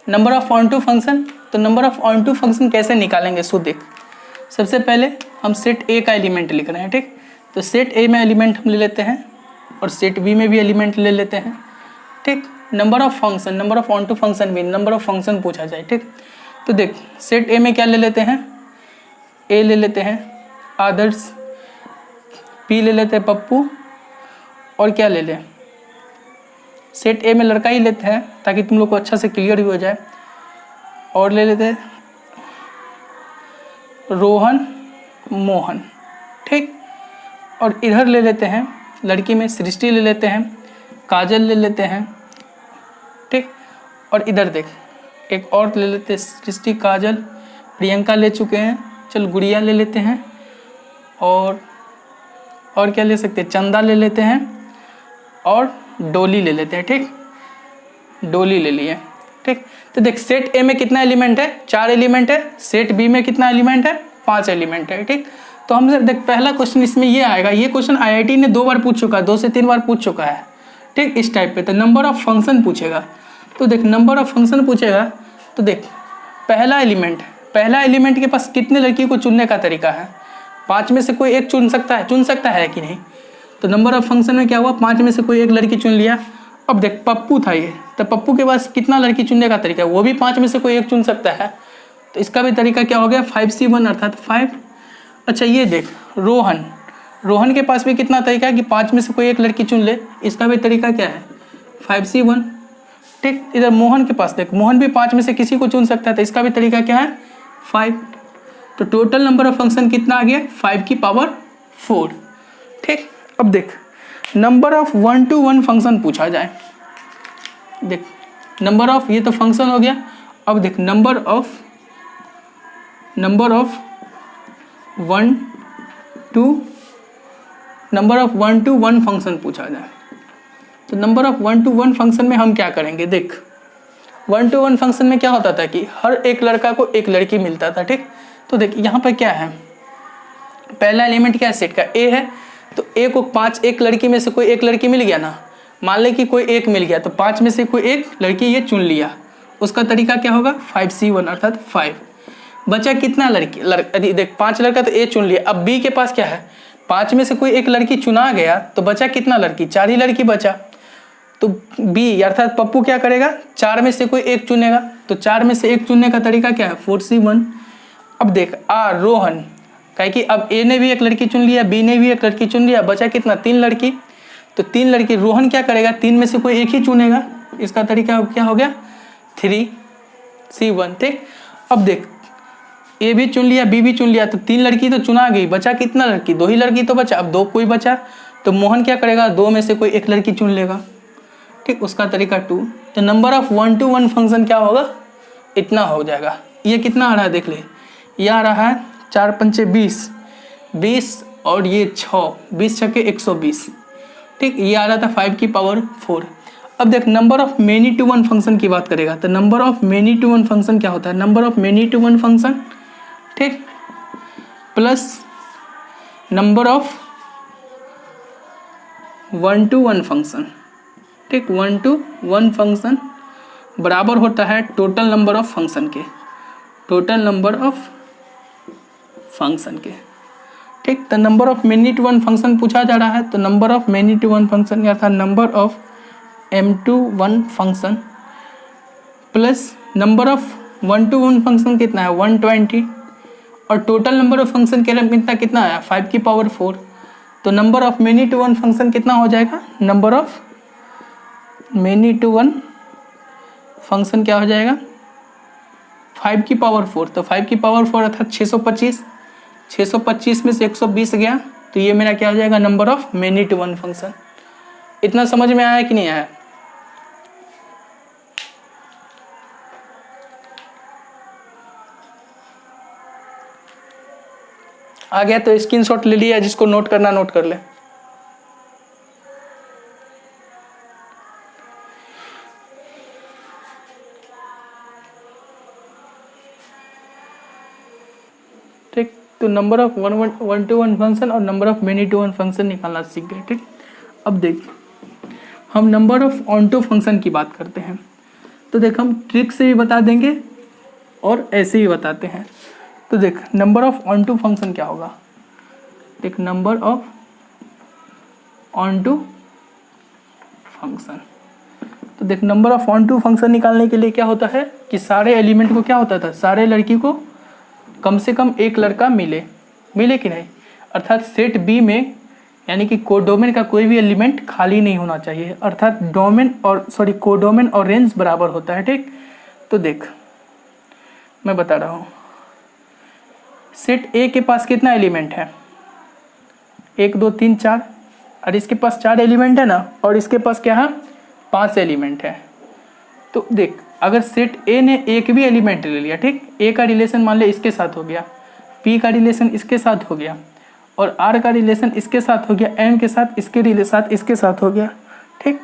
Number of onto function, तो number of onto function कैसे निकालेंगे सो देख। सबसे पहले हम सेट ए का एलिमेंट लिख रहे हैं, ठीक। तो सेट ए में एलिमेंट हम ले लेते हैं और सेट बी में भी एलिमेंट ले लेते हैं, ठीक। Number of function, number of onto function भी, नंबर ऑफ फंक्शन पूछा जाए, ठीक। तो देख सेट ए में क्या ले लेते हैं, ए ले लेते हैं, आदर्श, पी ले लेते हैं पप्पू, और क्या ले लें, सेट ए में लड़का ही लेते हैं ताकि तुम लोग को अच्छा से क्लियर भी हो जाए, और ले लेते हैं रोहन मोहन, ठीक। और इधर ले लेते हैं लड़की में सृष्टि ले लेते हैं, काजल ले लेते हैं, ठीक। और इधर देख एक और ले लेते हैं, सृष्टि काजल प्रियंका ले चुके हैं, चल गुड़िया ले लेते हैं, और क्या ले सकते हैं, चंदा ले लेते हैं, और डोली ले लेते हैं, ठीक। डोली ले लिए, ठीक। तो देख सेट ए में कितना एलिमेंट है, 4 एलिमेंट है, सेट बी में कितना एलिमेंट है, 5 एलिमेंट है, ठीक। तो हमसे देख पहला क्वेश्चन इसमें ये आएगा, ये क्वेश्चन आईआईटी ने 2 बार पूछ चुका है, 2 से 3 बार पूछ चुका है, ठीक, इस टाइप पे। तो नंबर ऑफ फंक्शन पूछेगा, तो देख नंबर ऑफ फंक्शन पूछेगा, तो देख पहला एलिमेंट के पास कितने लड़की को चुनने का तरीका है, 5 में से कोई एक चुन सकता है कि नहीं। तो नंबर ऑफ फंक्शन में क्या हुआ, 5 में से कोई एक लड़की चुन लिया। अब देख पप्पू था ये, तो पप्पू के पास कितना लड़की चुनने का तरीका है, वो भी 5 में से कोई एक चुन सकता है, तो इसका भी तरीका क्या हो गया 5C1 अर्थात 5। अच्छा ये देख रोहन के पास भी कितना तरीका है कि 5 में से कोई एक लड़की चुन ले, इसका भी तरीका क्या है 5C1, ठीक। इधर मोहन के पास देख, मोहन भी 5 में से किसी को चुन सकता है, तो इसका भी तरीका क्या है 5। तो टोटल नंबर ऑफ फंक्शन कितना आ गया 5 की पावर 4, ठीक। अब देख नंबर ऑफ 1 to 1 फंक्शन पूछा जाए, देख नंबर ऑफ, ये तो फंक्शन हो गया। अब देख नंबर ऑफ 1 to 1 फंक्शन पूछा जाए, तो नंबर ऑफ 1 to 1 फंक्शन में हम क्या करेंगे, देख 1 to 1 फंक्शन में क्या होता था कि हर एक लड़का को एक लड़की मिलता था, ठीक। तो देख यहाँ पर क्या है, पहला एलिमेंट क्या है सेट का ए है, तो ए को 5 एक लड़की में से कोई एक लड़की मिल गया ना, मान ले कि कोई एक मिल गया, तो 5 में से कोई एक लड़की ये चुन लिया, उसका तरीका क्या होगा 5C1 अर्थात 5। बचा कितना लड़की देख 5 लड़का तो ए चुन लिया। अब बी के पास क्या है, 5 में से कोई एक लड़की चुना गया, तो बचा कितना लड़की, 4 ही लड़की बचा। तो बी अर्थात पप्पू क्या करेगा, 4 में से कोई एक चुनेगा, तो 4 में से एक चुनने का तरीका क्या है 4C1। अब देख रोहन, कहे कि अब ए ने भी एक लड़की चुन लिया, बी ने भी एक लड़की चुन लिया, बचा कितना 3 लड़की, तो 3 लड़की रोहन क्या करेगा 3 में से कोई एक ही चुनेगा, इसका तरीका क्या हो गया 3C1, ठीक। अब देख ए भी चुन लिया, बी भी चुन लिया, तो 3 लड़की तो चुना गई, बचा कितना लड़की, 2 ही लड़की तो बचा। अब 2 कोई बचा, तो मोहन क्या करेगा 2 में से कोई एक लड़की चुन लेगा, ठीक, उसका तरीका 2। तो नंबर ऑफ 1 to 1 फंक्शन क्या होगा, इतना हो जाएगा। ये कितना आ रहा है देख ले, ये आ रहा है 4 पंचे 20 और ये 6, 20 छक्के 120, ठीक। ये आ रहा था 5 की पावर 4। अब देख number of many to 1 function की बात करेगा, तो number of many to 1 function क्या होता है, number of many to 1 function, ठीक, plus number of 1 to 1 function, ठीक। 1 to 1 फंक्शन बराबर होता है टोटल नंबर ऑफ फंक्शन के, टोटल नंबर ऑफ फंक्शन के, ठीक। तो number of many to 1 function पूछा जा रहा है, तो number of many to 1 function या था number of M2 1 function plus number of 1 to 1 function कितना है 120, और टोटल नंबर ऑफ फंक्शन के कितना आया 5 की पावर 4। तो number of many to 1 function कितना हो जाएगा, number of many to 1 function क्या हो जाएगा 5 की पावर 4। तो 5 की पावर 4 अर्थात 625 में से 120 गया, तो ये मेरा क्या हो जाएगा number of many to 1 function. इतना समझ में आया कि नहीं आया, आ गया तो स्क्रीनशॉट ले लिया, जिसको नोट करना नोट कर ले। ठीक, तो नंबर ऑफ 1 to 1 फंक्शन और number of many to 1 function निकालना सीख गए, ठीक। अब देख हम number of onto function की बात करते हैं, तो देख हम ट्रिक से भी बता देंगे और ऐसे ही बताते हैं। तो देख number of onto function क्या होगा, देख number of onto function. तो देख number of onto function निकालने के लिए क्या होता है कि सारे एलिमेंट को क्या होता था, सारे लड़की को कम से कम एक लड़का मिले कि नहीं, अर्थात सेट बी में यानी कि कोडोमेन का कोई भी एलिमेंट खाली नहीं होना चाहिए, अर्थात कोडोमेन और रेंज बराबर होता है। ठीक, तो देख मैं बता रहा हूँ, सेट ए के पास कितना एलिमेंट है, 1 2 3 4, और इसके पास 4 एलिमेंट है ना, और इसके पास क्या है 5 एलिमेंट है। तो देख अगर सेट ए ने एक भी एलिमेंट ले लिया, ठीक, ए का रिलेशन मान ले इसके साथ हो गया, पी का रिलेशन इसके साथ हो गया, और आर का रिलेशन इसके साथ हो गया, एम के साथ इसके साथ हो गया, ठीक,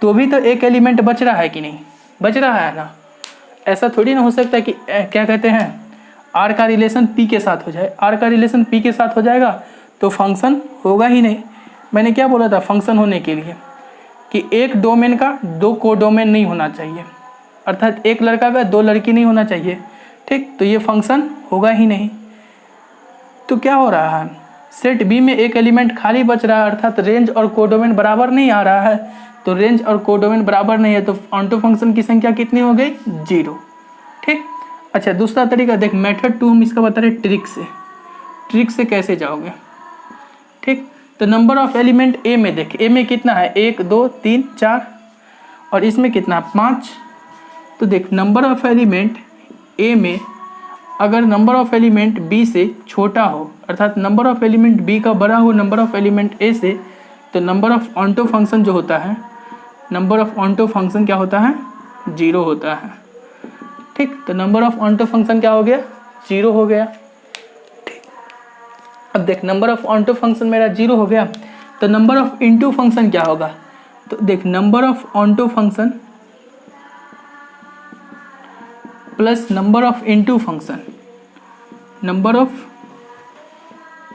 तो भी तो एक एलिमेंट बच रहा है कि नहीं, बच रहा है ना। ऐसा थोड़ी ना हो सकता है कि क्या कहते हैं आर का रिलेशन पी के साथ हो जाए, आर का रिलेशन पी के साथ हो जाएगा तो फंक्शन होगा ही नहीं। मैंने क्या बोला था फंक्शन होने के लिए कि एक डोमेन का 2 कोडोमेन नहीं होना चाहिए, अर्थात एक लड़का का 2 लड़की नहीं होना चाहिए, ठीक, तो ये फंक्शन होगा ही नहीं। तो क्या हो रहा है, सेट बी में एक एलिमेंट खाली बच रहा है, अर्थात रेंज और कोडोमेन बराबर नहीं आ रहा है, तो रेंज और कोडोमेन बराबर नहीं है तो ऑन टू फंक्शन की संख्या कितनी हो गई 0। ठीक, अच्छा दूसरा तरीका देख, मेथड 2 हम इसका बता रहे ट्रिक से कैसे जाओगे। ठीक, तो नंबर ऑफ एलिमेंट ए में देख, ए में कितना है 1 2 3 4 और इसमें कितना 5। तो देख नंबर ऑफ एलिमेंट ए में अगर नंबर ऑफ एलिमेंट बी से छोटा हो, अर्थात नंबर ऑफ एलिमेंट बी का बड़ा हो नंबर ऑफ एलिमेंट ए से, तो number of onto function जो होता है, number of onto function क्या होता है 0 होता है। ठीक, तो number of onto function क्या हो गया 0 हो गया। ठीक, अब देख number of onto function मेरा 0 हो गया, तो नंबर ऑफ इनटू फंक्शन क्या होगा, तो देख number of onto function plus number of into function, number of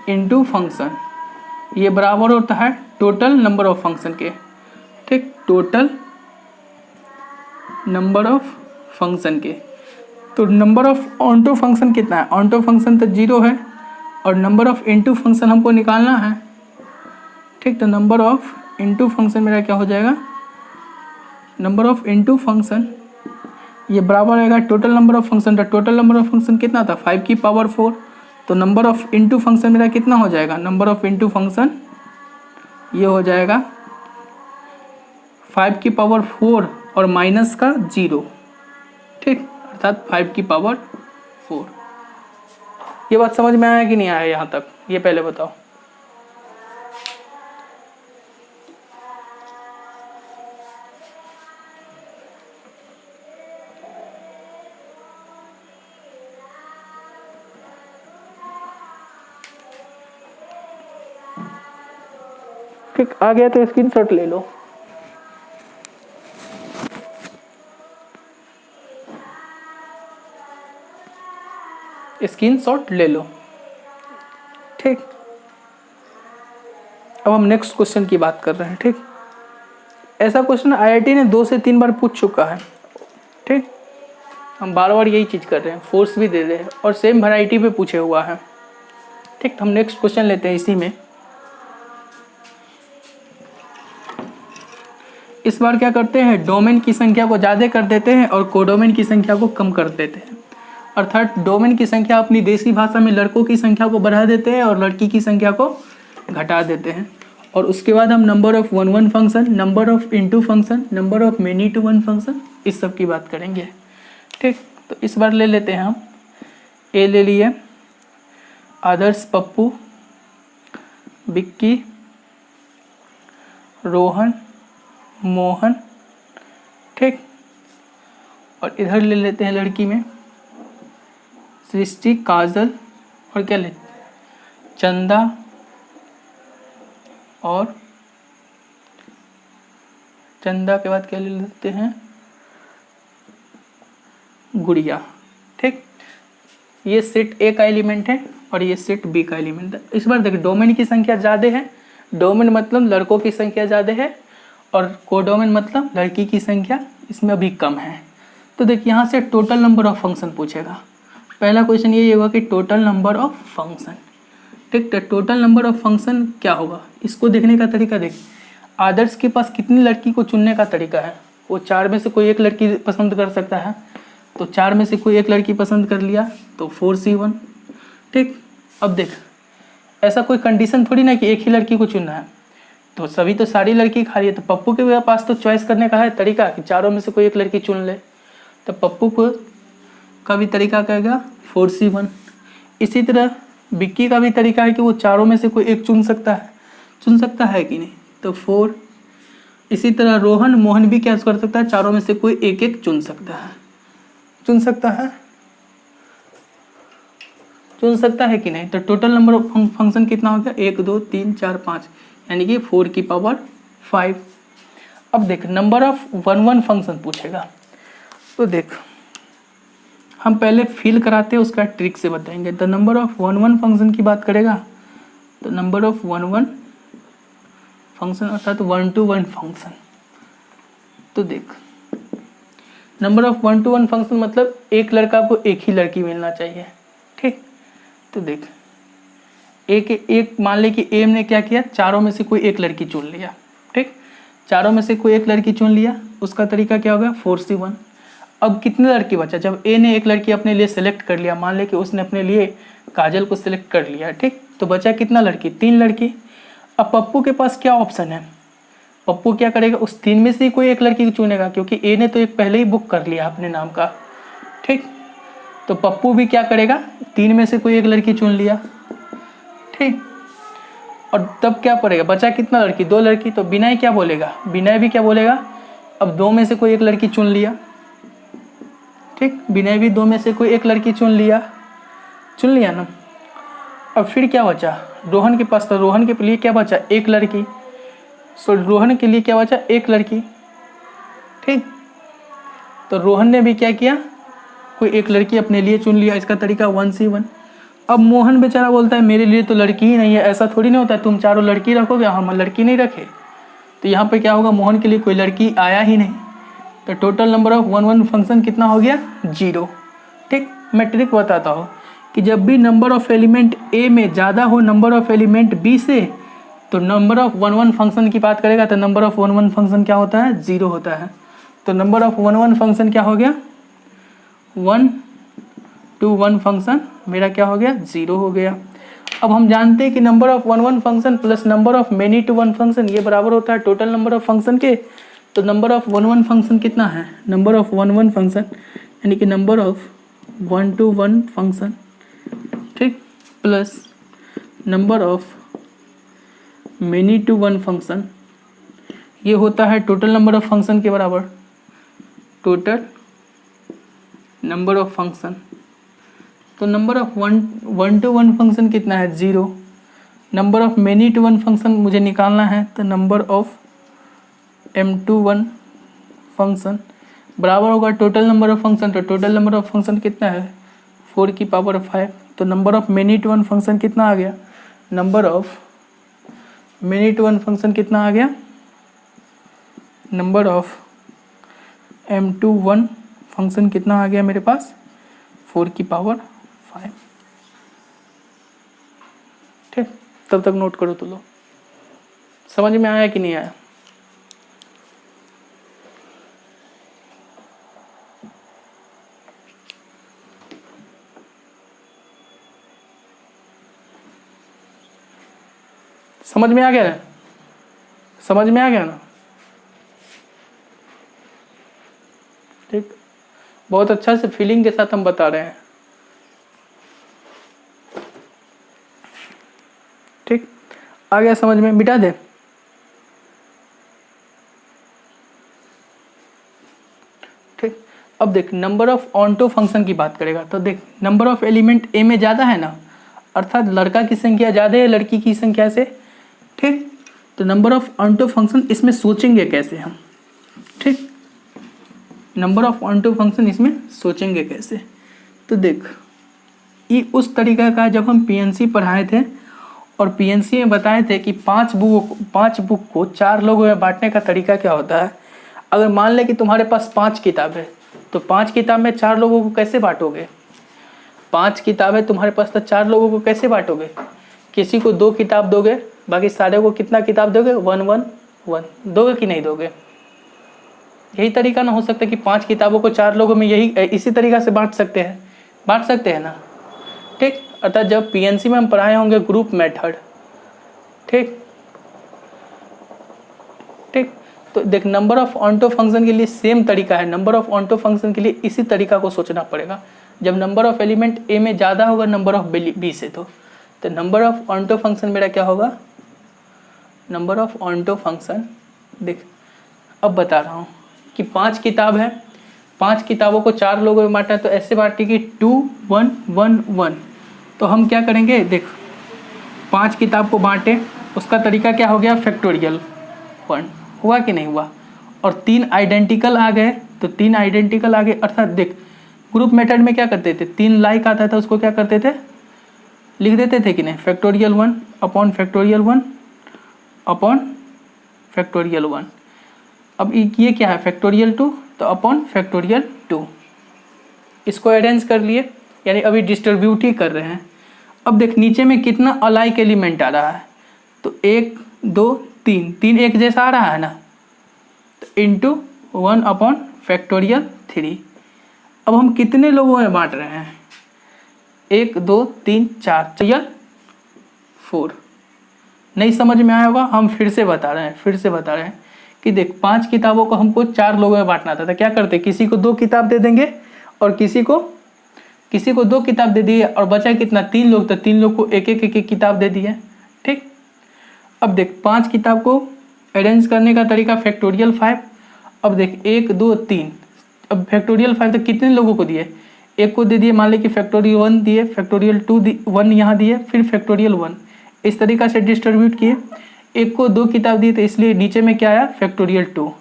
into function ये बराबर होता है टोटल नंबर ऑफ फंक्शन के। ठीक, टोटल नंबर ऑफ फंक्शन के। तो number of onto function कितना है, ऑन टू फंक्शन तो 0 है और नंबर ऑफ इनटू फंक्शन हमको निकालना है। ठीक, तो नंबर ऑफ इनटू फंक्शन मेरा क्या हो जाएगा, नंबर ऑफ इनटू फंक्शन ये बराबर आएगा टोटल नंबर ऑफ फंक्शन का। टोटल नंबर ऑफ फंक्शन कितना था 5 की पावर 4, तो नंबर ऑफ इनटू फंक्शन मेरा कितना हो जाएगा, नंबर ऑफ इनटू फंक्शन ये हो जाएगा 5 की पावर 4 और माइनस का 0। ठीक, अर्थात 5 की पावर 4। ये बात समझ में आया कि नहीं आया यहाँ तक, ये पहले बताओ। ठीक, आ गया तो स्क्रीनशॉट ले लो। स्क्रीनशॉट ले लो। ठीक, अब हम नेक्स्ट क्वेश्चन की बात कर रहे हैं। ठीक, ऐसा क्वेश्चन आईआईटी ने 2 से 3 बार पूछ चुका है। ठीक, हम बार बार यही चीज कर रहे हैं, फोर्स भी दे रहे हैं और सेम वैरायटी पे पूछे हुआ है। ठीक, तो हम नेक्स्ट क्वेश्चन लेते हैं इसी में। इस बार क्या करते हैं, डोमेन की संख्या को ज़्यादा कर देते हैं और कोडोमेन की संख्या को कम कर देते हैं, अर्थात डोमेन की संख्या अपनी देसी भाषा में लड़कों की संख्या को बढ़ा देते हैं और लड़की की संख्या को घटा देते हैं। और उसके बाद हम number of 1 1 function, number of into function, number of many to 1 function, इस सब की बात करेंगे। ठीक, तो इस बार ले लेते हैं हम, ए ले लिए, आदर्श, पप्पू, बिक्की, रोहन, मोहन। ठीक, और इधर ले लेते हैं लड़की में सृष्टि, काजल और क्या ले चंदा और चंदा के बाद क्या ले लेते हैं गुड़िया। ठीक, ये सेट ए का एलिमेंट है और ये सेट बी का एलिमेंट है। इस बार देखिए डोमेन की संख्या ज़्यादा है, डोमेन मतलब लड़कों की संख्या ज़्यादा है और कोडोमेन मतलब लड़की की संख्या इसमें अभी कम है। तो देखिए यहाँ से टोटल नंबर ऑफ फंक्शन पूछेगा। पहला क्वेश्चन ये होगा कि टोटल नंबर ऑफ फंक्शन, ठीक। तो टोटल नंबर ऑफ फंक्शन क्या होगा, इसको देखने का तरीका देख। आदर्श के पास कितनी लड़की को चुनने का तरीका है, वो 4 में से कोई एक लड़की पसंद कर सकता है, तो 4 में से कोई एक लड़की पसंद कर लिया तो 4C1, ठीक। अब देख ऐसा कोई कंडीशन थोड़ी ना कि एक ही लड़की को चुनना है, तो सभी तो सारी लड़की खा रही है, तो पप्पू के पास तो चॉइस करने का है तरीका कि चारों में से कोई एक लड़की चुन ले, तो पप्पू को का भी तरीका कहेगा 4C1। इसी तरह विक्की का भी तरीका है कि वो चारों में से कोई एक चुन सकता है कि नहीं, तो 4। इसी तरह मोहन भी क्या कर सकता है, चारों में से कोई एक एक चुन सकता है कि नहीं। तो टोटल नंबर ऑफ फंक्शन कितना हो गया, 1 2 3 4 5, यानी कि 4 की पावर 5। अब देख नंबर ऑफ 1 फंक्शन पूछेगा, तो देख हम पहले फिल कराते हैं उसका ट्रिक से बताएंगे। तो नंबर ऑफ 1 फंक्शन की बात करेगा, तो नंबर ऑफ 1 फंक्शन अर्थात 1 to 1 फंक्शन। तो देख नंबर ऑफ 1 to 1 फंक्शन मतलब एक लड़का को एक ही लड़की मिलना चाहिए, ठीक। तो देख एक मान ले कि एम ने क्या किया, चारों में से कोई एक लड़की चुन लिया, ठीक। चारों में से कोई एक लड़की चुन लिया, उसका तरीका क्या होगा 4C1। अब कितने लड़की बचा, जब ए ने एक लड़की अपने लिए सेलेक्ट कर लिया, मान ले कि उसने अपने लिए काजल को सिलेक्ट कर लिया, ठीक, तो बचा कितना लड़की, 3 लड़की। अब पप्पू के पास क्या ऑप्शन है, पप्पू क्या करेगा, उस 3 में से ही कोई एक लड़की चुनेगा, क्योंकि ए ने तो एक पहले ही बुक कर लिया अपने नाम का, ठीक। तो पप्पू भी क्या करेगा, 3 में से कोई एक लड़की चुन लिया, ठीक। और तब क्या पड़ेगा, बचा कितना लड़की, 2 लड़की। तो विनय क्या बोलेगा, विनय भी क्या बोलेगा, अब 2 में से कोई एक लड़की चुन लिया, ठीक। विनय भी 2 में से कोई एक लड़की चुन लिया ना। अब फिर क्या बचा रोहन के पास, तो रोहन के लिए क्या बचा, एक लड़की। सो रोहन के लिए क्या बचा, एक लड़की, ठीक। तो रोहन ने भी क्या किया, कोई एक लड़की अपने लिए चुन लिया, इसका तरीका 1C1। अब मोहन बेचारा बोलता है मेरे लिए तो लड़की ही नहीं है, ऐसा थोड़ी नहीं होता है, तुम चारों लड़की रखोगे, हम लड़की नहीं रखे। तो यहाँ पे क्या होगा, मोहन के लिए कोई लड़की आया ही नहीं, तो टोटल नंबर ऑफ 1 फंक्शन कितना हो गया, 0, ठीक। मैं ट्रिक बताता हूँ कि जब भी नंबर ऑफ एलिमेंट ए में ज़्यादा हो नंबर ऑफ एलिमेंट बी से, तो नंबर ऑफ 1 फंक्शन की बात करेगा, तो नंबर ऑफ 1 फंक्शन क्या होता है, 0 होता है। तो नंबर ऑफ 1 फंक्शन क्या हो गया, 1 to 1 फंक्शन मेरा क्या हो गया, 0 हो गया। अब हम जानते हैं कि number of 1 function plus number of many to 1 function ये बराबर होता है टोटल नंबर ऑफ फंक्शन के। तो नंबर ऑफ 1 फंक्शन कितना है, नंबर ऑफ 1 फंक्शन यानी कि नंबर ऑफ 1 to 1 फंक्शन, ठीक, plus number of many to 1 function, ये होता है टोटल नंबर ऑफ फंक्शन के बराबर, टोटल नंबर ऑफ फंक्शन। तो नंबर ऑफ 1 to 1 फंक्शन कितना है, 0। Number of many to 1 function मुझे निकालना है, तो नंबर ऑफ m2 फंक्शन बराबर होगा टोटल नंबर ऑफ फंक्शन। तो टोटल नंबर ऑफ फंक्शन कितना है, 4 की पावर 5। तो number of many to 1 function कितना आ गया, number of many to 1 function कितना आ गया, नंबर ऑफ m21 फंक्शन कितना आ गया मेरे पास, 4 की पावर 5, ठीक। तब तक नोट करो तो लो, समझ में आया कि नहीं आया। समझ में आ गया ना, समझ में आ गया ना, ठीक। बहुत अच्छा से फीलिंग के साथ हम बता रहे हैं, ठीक। आ गया समझ में, मिटा दे, ठीक। अब देख नंबर ऑफ ऑनटो फंक्शन की बात करेगा, तो देख नंबर ऑफ एलिमेंट ए में ज़्यादा है ना, अर्थात लड़का की संख्या ज़्यादा है लड़की की संख्या से, ठीक। तो नंबर ऑफ ऑनटो फंक्शन इसमें सोचेंगे कैसे हम, ठीक। नंबर ऑफ ऑनटो फंक्शन इसमें सोचेंगे कैसे, तो देख ये उस तरीका का जब हम पीएनसी पढ़ाए थे और पीएनसी में बताए थे कि 5 बुक को 4 लोगों में बांटने का तरीका क्या होता है। अगर मान ले कि तुम्हारे पास 5 किताब है तो 5 किताब में 4 लोगों को कैसे बांटोगे? 5 किताबें तुम्हारे पास, तो 4 लोगों को कैसे बांटोगे? किसी को 2 किताब दोगे, बाकी सारे को कितना किताब दोगे? 1 1 1 दोगे कि नहीं दोगे? यही तरीका ना हो सकता कि 5 किताबों को 4 लोगों में यही इसी तरीका से बांट सकते हैं ना, ठीक। अर्थात जब पीएनसी में हम पढ़ाए होंगे ग्रुप मेथड, ठीक। तो देख, नंबर ऑफ ऑन्टो फंक्शन के लिए सेम तरीका है, नंबर ऑफ ऑन्टो फंक्शन के लिए इसी तरीका को सोचना पड़ेगा। जब नंबर ऑफ एलिमेंट ए में ज़्यादा होगा नंबर ऑफ बी से, तो नंबर ऑफ ऑन्टो फंक्शन मेरा क्या होगा? नंबर ऑफ ऑन्टो फंक्शन, देख अब बता रहा हूँ कि 5 किताब है, 5 किताबों को 4 लोगों में बांटा, तो ऐसे बांटे कि 2 1 1 1। तो हम क्या करेंगे, देख 5 किताब को बांटे, उसका तरीका क्या हो गया? फैक्टोरियल 1 हुआ कि नहीं हुआ? और 3 आइडेंटिकल आ गए, तो 3 आइडेंटिकल आ गए। अर्थात देख, ग्रुप मेथड में क्या करते थे? 3 लाइक आता था, उसको क्या करते थे? लिख देते थे कि नहीं? Factorial 1 upon factorial 1 upon factorial 1। अब ये क्या है? फैक्टोरियल 2, तो अपॉन फैक्टोरियल 2। इसको अरेंज कर लिए, यानी अभी डिस्ट्रीब्यूट ही कर रहे हैं। अब देख नीचे में कितना अलाइक एलिमेंट आ रहा है, तो 1 2 3, 3 एक जैसा आ रहा है ना, तो इंटू 1 अपॉन फैक्टोरियल 3। अब हम कितने लोगों में बांट रहे हैं? 1 2 3 4 4। नहीं समझ में आया होगा, हम फिर से बता रहे हैं कि देख 5 किताबों को हमको 4 लोगों में बांटना था, तो क्या करते? किसी को 2 किताब दे देंगे और किसी को 2 किताब दे दिए, और बचा कितना? 3 लोग, तो 3 लोग को एक एक किताब दे दिए, ठीक। अब देख 5 किताब को अरेंज करने का तरीका फैक्टोरियल 5। अब देख 1 2 3, अब फैक्टोरियल 5 तो कितने लोगों को दिए? एक को दे दिए, मान ली कि फैक्टोरियल 1 दिए, फैक्टोरियल 2 1 यहाँ दिए, फिर फैक्टोरियल 1, इस तरीका से डिस्ट्रीब्यूट किए। एक को 2 किताब दी, तो इसलिए नीचे में क्या आया? फैक्टोरियल 2।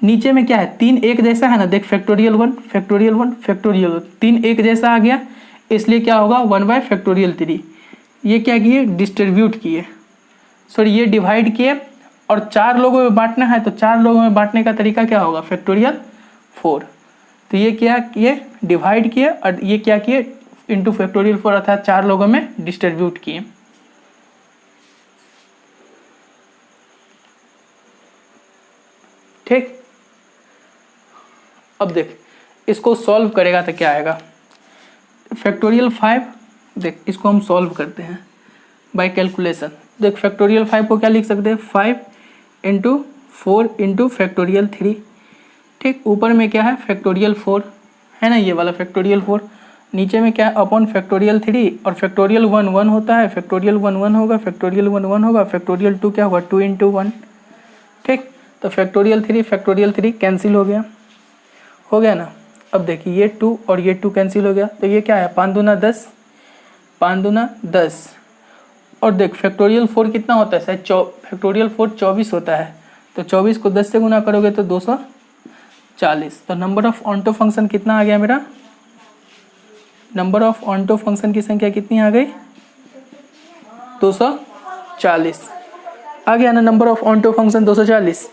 नीचे में क्या है? 3 एक जैसा है ना, देख फैक्टोरियल 1 फैक्टोरियल 1 फैक्टोरियल 1, 3 एक जैसा आ गया, इसलिए क्या होगा? 1/फैक्टोरियल 3। ये क्या किए? डिस्ट्रीब्यूट किए, सॉरी ये डिवाइड किए, और 4 लोगों में बांटना है, तो 4 लोगों में बांटने का तरीका क्या होगा? फैक्टोरियल 4। तो ये क्या किए? डिवाइड किए, और ये क्या किए? इंटू फैक्टोरियल 4, अर्थात 4 लोगों में डिस्ट्रीब्यूट किए, ठीक। अब देख इसको सॉल्व करेगा तो क्या आएगा? फैक्टोरियल 5, देख इसको हम सॉल्व करते हैं बाय कैलकुलेशन। देख फैक्टोरियल 5 को क्या लिख सकते हैं? 5 इंटू 4 इंटू फैक्टोरियल 3, ठीक। ऊपर में क्या है? फैक्टोरियल 4 है ना, ये वाला फैक्टोरियल 4। नीचे में क्या है? अपॉन फैक्टोरियल 3, और फैक्टोरियल 1 1 होता है, फैक्टोरियल 1 1 होगा, फैक्टोरियल 1 1 होगा, फैक्टोरियल 2 क्या होगा? 2 इंटू 1, ठीक। तो फैक्टोरियल 3 कैंसिल हो गया ना। अब देखिए ये 2 और ये 2 कैंसिल हो गया, तो ये क्या है? 5 दूना 10, 5 दूना 10। और देख फैक्टोरियल 4 कितना होता है? फैक्टोरियल 4 24 होता है, तो 24 को 10 से गुना करोगे तो 240। तो नंबर ऑफ ऑन्टो फंक्शन कितना आ गया मेरा? नंबर ऑफ ऑन्टो फंक्शन की संख्या कितनी आ गई? 240 आ गया ना, नंबर ऑफ ऑन्टो फंक्शन 240,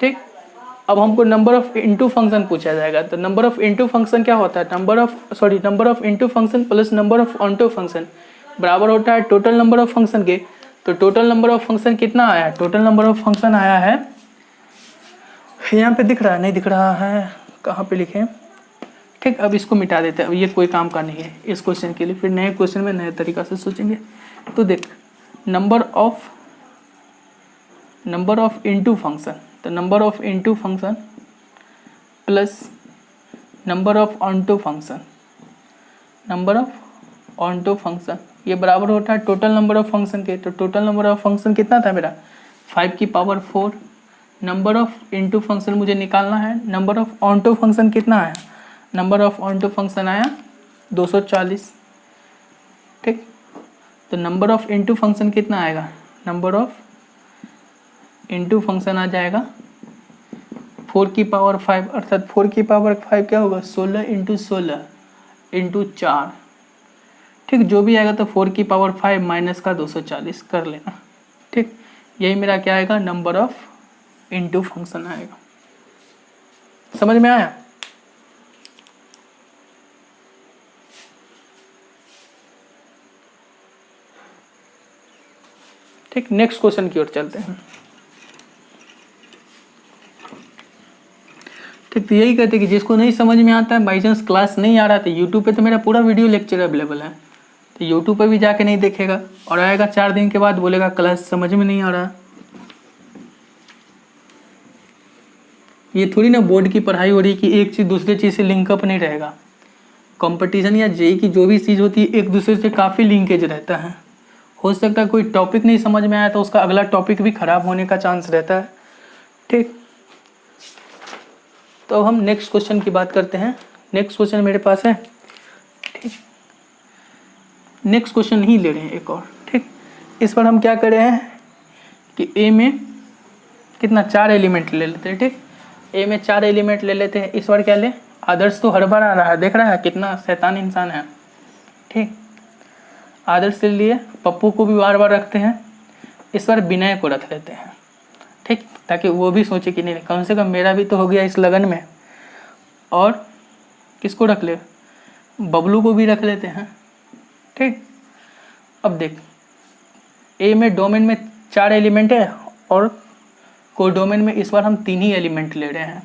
ठीक। अब हमको नंबर ऑफ इनटू फंक्शन पूछा जाएगा, तो नंबर ऑफ इनटू फंक्शन क्या होता है? Number of into function plus number of onto function बराबर होता है टोटल नंबर ऑफ फंक्शन के। तो टोटल नंबर ऑफ फंक्शन कितना आया है? टोटल नंबर ऑफ फंक्शन आया है, यहाँ पे दिख रहा है? नहीं दिख रहा है, कहाँ पे लिखे? ठीक, अब इसको मिटा देते हैं, अब ये कोई काम का नहीं है इस क्वेश्चन के लिए, फिर नए क्वेश्चन में नए तरीका से सोचेंगे। तो देख नंबर ऑफ इनटू फंक्शन, तो number of into function plus number of onto function, ये बराबर होता है टोटल नंबर ऑफ फंक्शन के। तो टोटल नंबर ऑफ फंक्शन कितना था मेरा? 5 की power 4। Number of into function मुझे निकालना है, नंबर ऑफ ऑनटू फंक्शन कितना आया? नंबर ऑफ ऑनटू फंक्शन आया 240, ठीक। तो नंबर ऑफ इनटू फंक्शन कितना आएगा? नंबर ऑफ इनटू फंक्शन आ जाएगा 4 की पावर 5, अर्थात 4 की पावर 5 क्या होगा? 16 इंटू 16 इंटू 4, ठीक। जो भी आएगा तो 4 की पावर 5 माइनस का 240 कर लेना, ठीक। यही मेरा क्या आएगा? नंबर ऑफ इनटू फंक्शन आएगा। समझ में आया? ठीक, नेक्स्ट क्वेश्चन की ओर चलते हैं। ठीक, तो यही कहते हैं कि जिसको नहीं समझ में आता है, बाई चांस क्लास नहीं आ रहा था, यूट्यूब पे तो मेरा पूरा वीडियो लेक्चर अवेलेबल है, तो यूट्यूब पे भी जाके नहीं देखेगा और आएगा 4 दिन के बाद बोलेगा क्लास समझ में नहीं आ रहा। ये थोड़ी ना बोर्ड की पढ़ाई हो रही कि एक चीज़ दूसरे चीज़ से लिंकअप नहीं रहेगा। कंपटीशन या जेई की जो भी चीज़ होती है एक दूसरे से काफ़ी लिंकेज रहता है। हो सकता है कोई टॉपिक नहीं समझ में आया तो उसका अगला टॉपिक भी खराब होने का चांस रहता है। ठीक, तो हम नेक्स्ट क्वेश्चन की बात करते हैं। नेक्स्ट क्वेश्चन मेरे पास है। ठीक, नेक्स्ट क्वेश्चन ही ले रहे हैं एक और। ठीक, इस पर हम क्या कर रहे हैं कि ए में कितना 4 एलिमेंट ले लेते हैं। ठीक, ए में 4 एलिमेंट ले लेते हैं। इस बार क्या ले, आदर्श तो हर बार आ रहा है, देख रहा है कितना शैतान इंसान है। ठीक, आदर्श से लिए पप्पू को भी बार बार रखते हैं, इस बार विनय को रख लेते हैं। ठीक, ताकि वो भी सोचे कि नहीं कम से कम मेरा भी तो हो गया इस लगन में। और किसको रख ले, बबलू को भी रख लेते हैं। ठीक, अब देख ए में डोमेन में 4 एलिमेंट है और कोडोमेन में इस बार हम 3 ही एलिमेंट ले रहे हैं।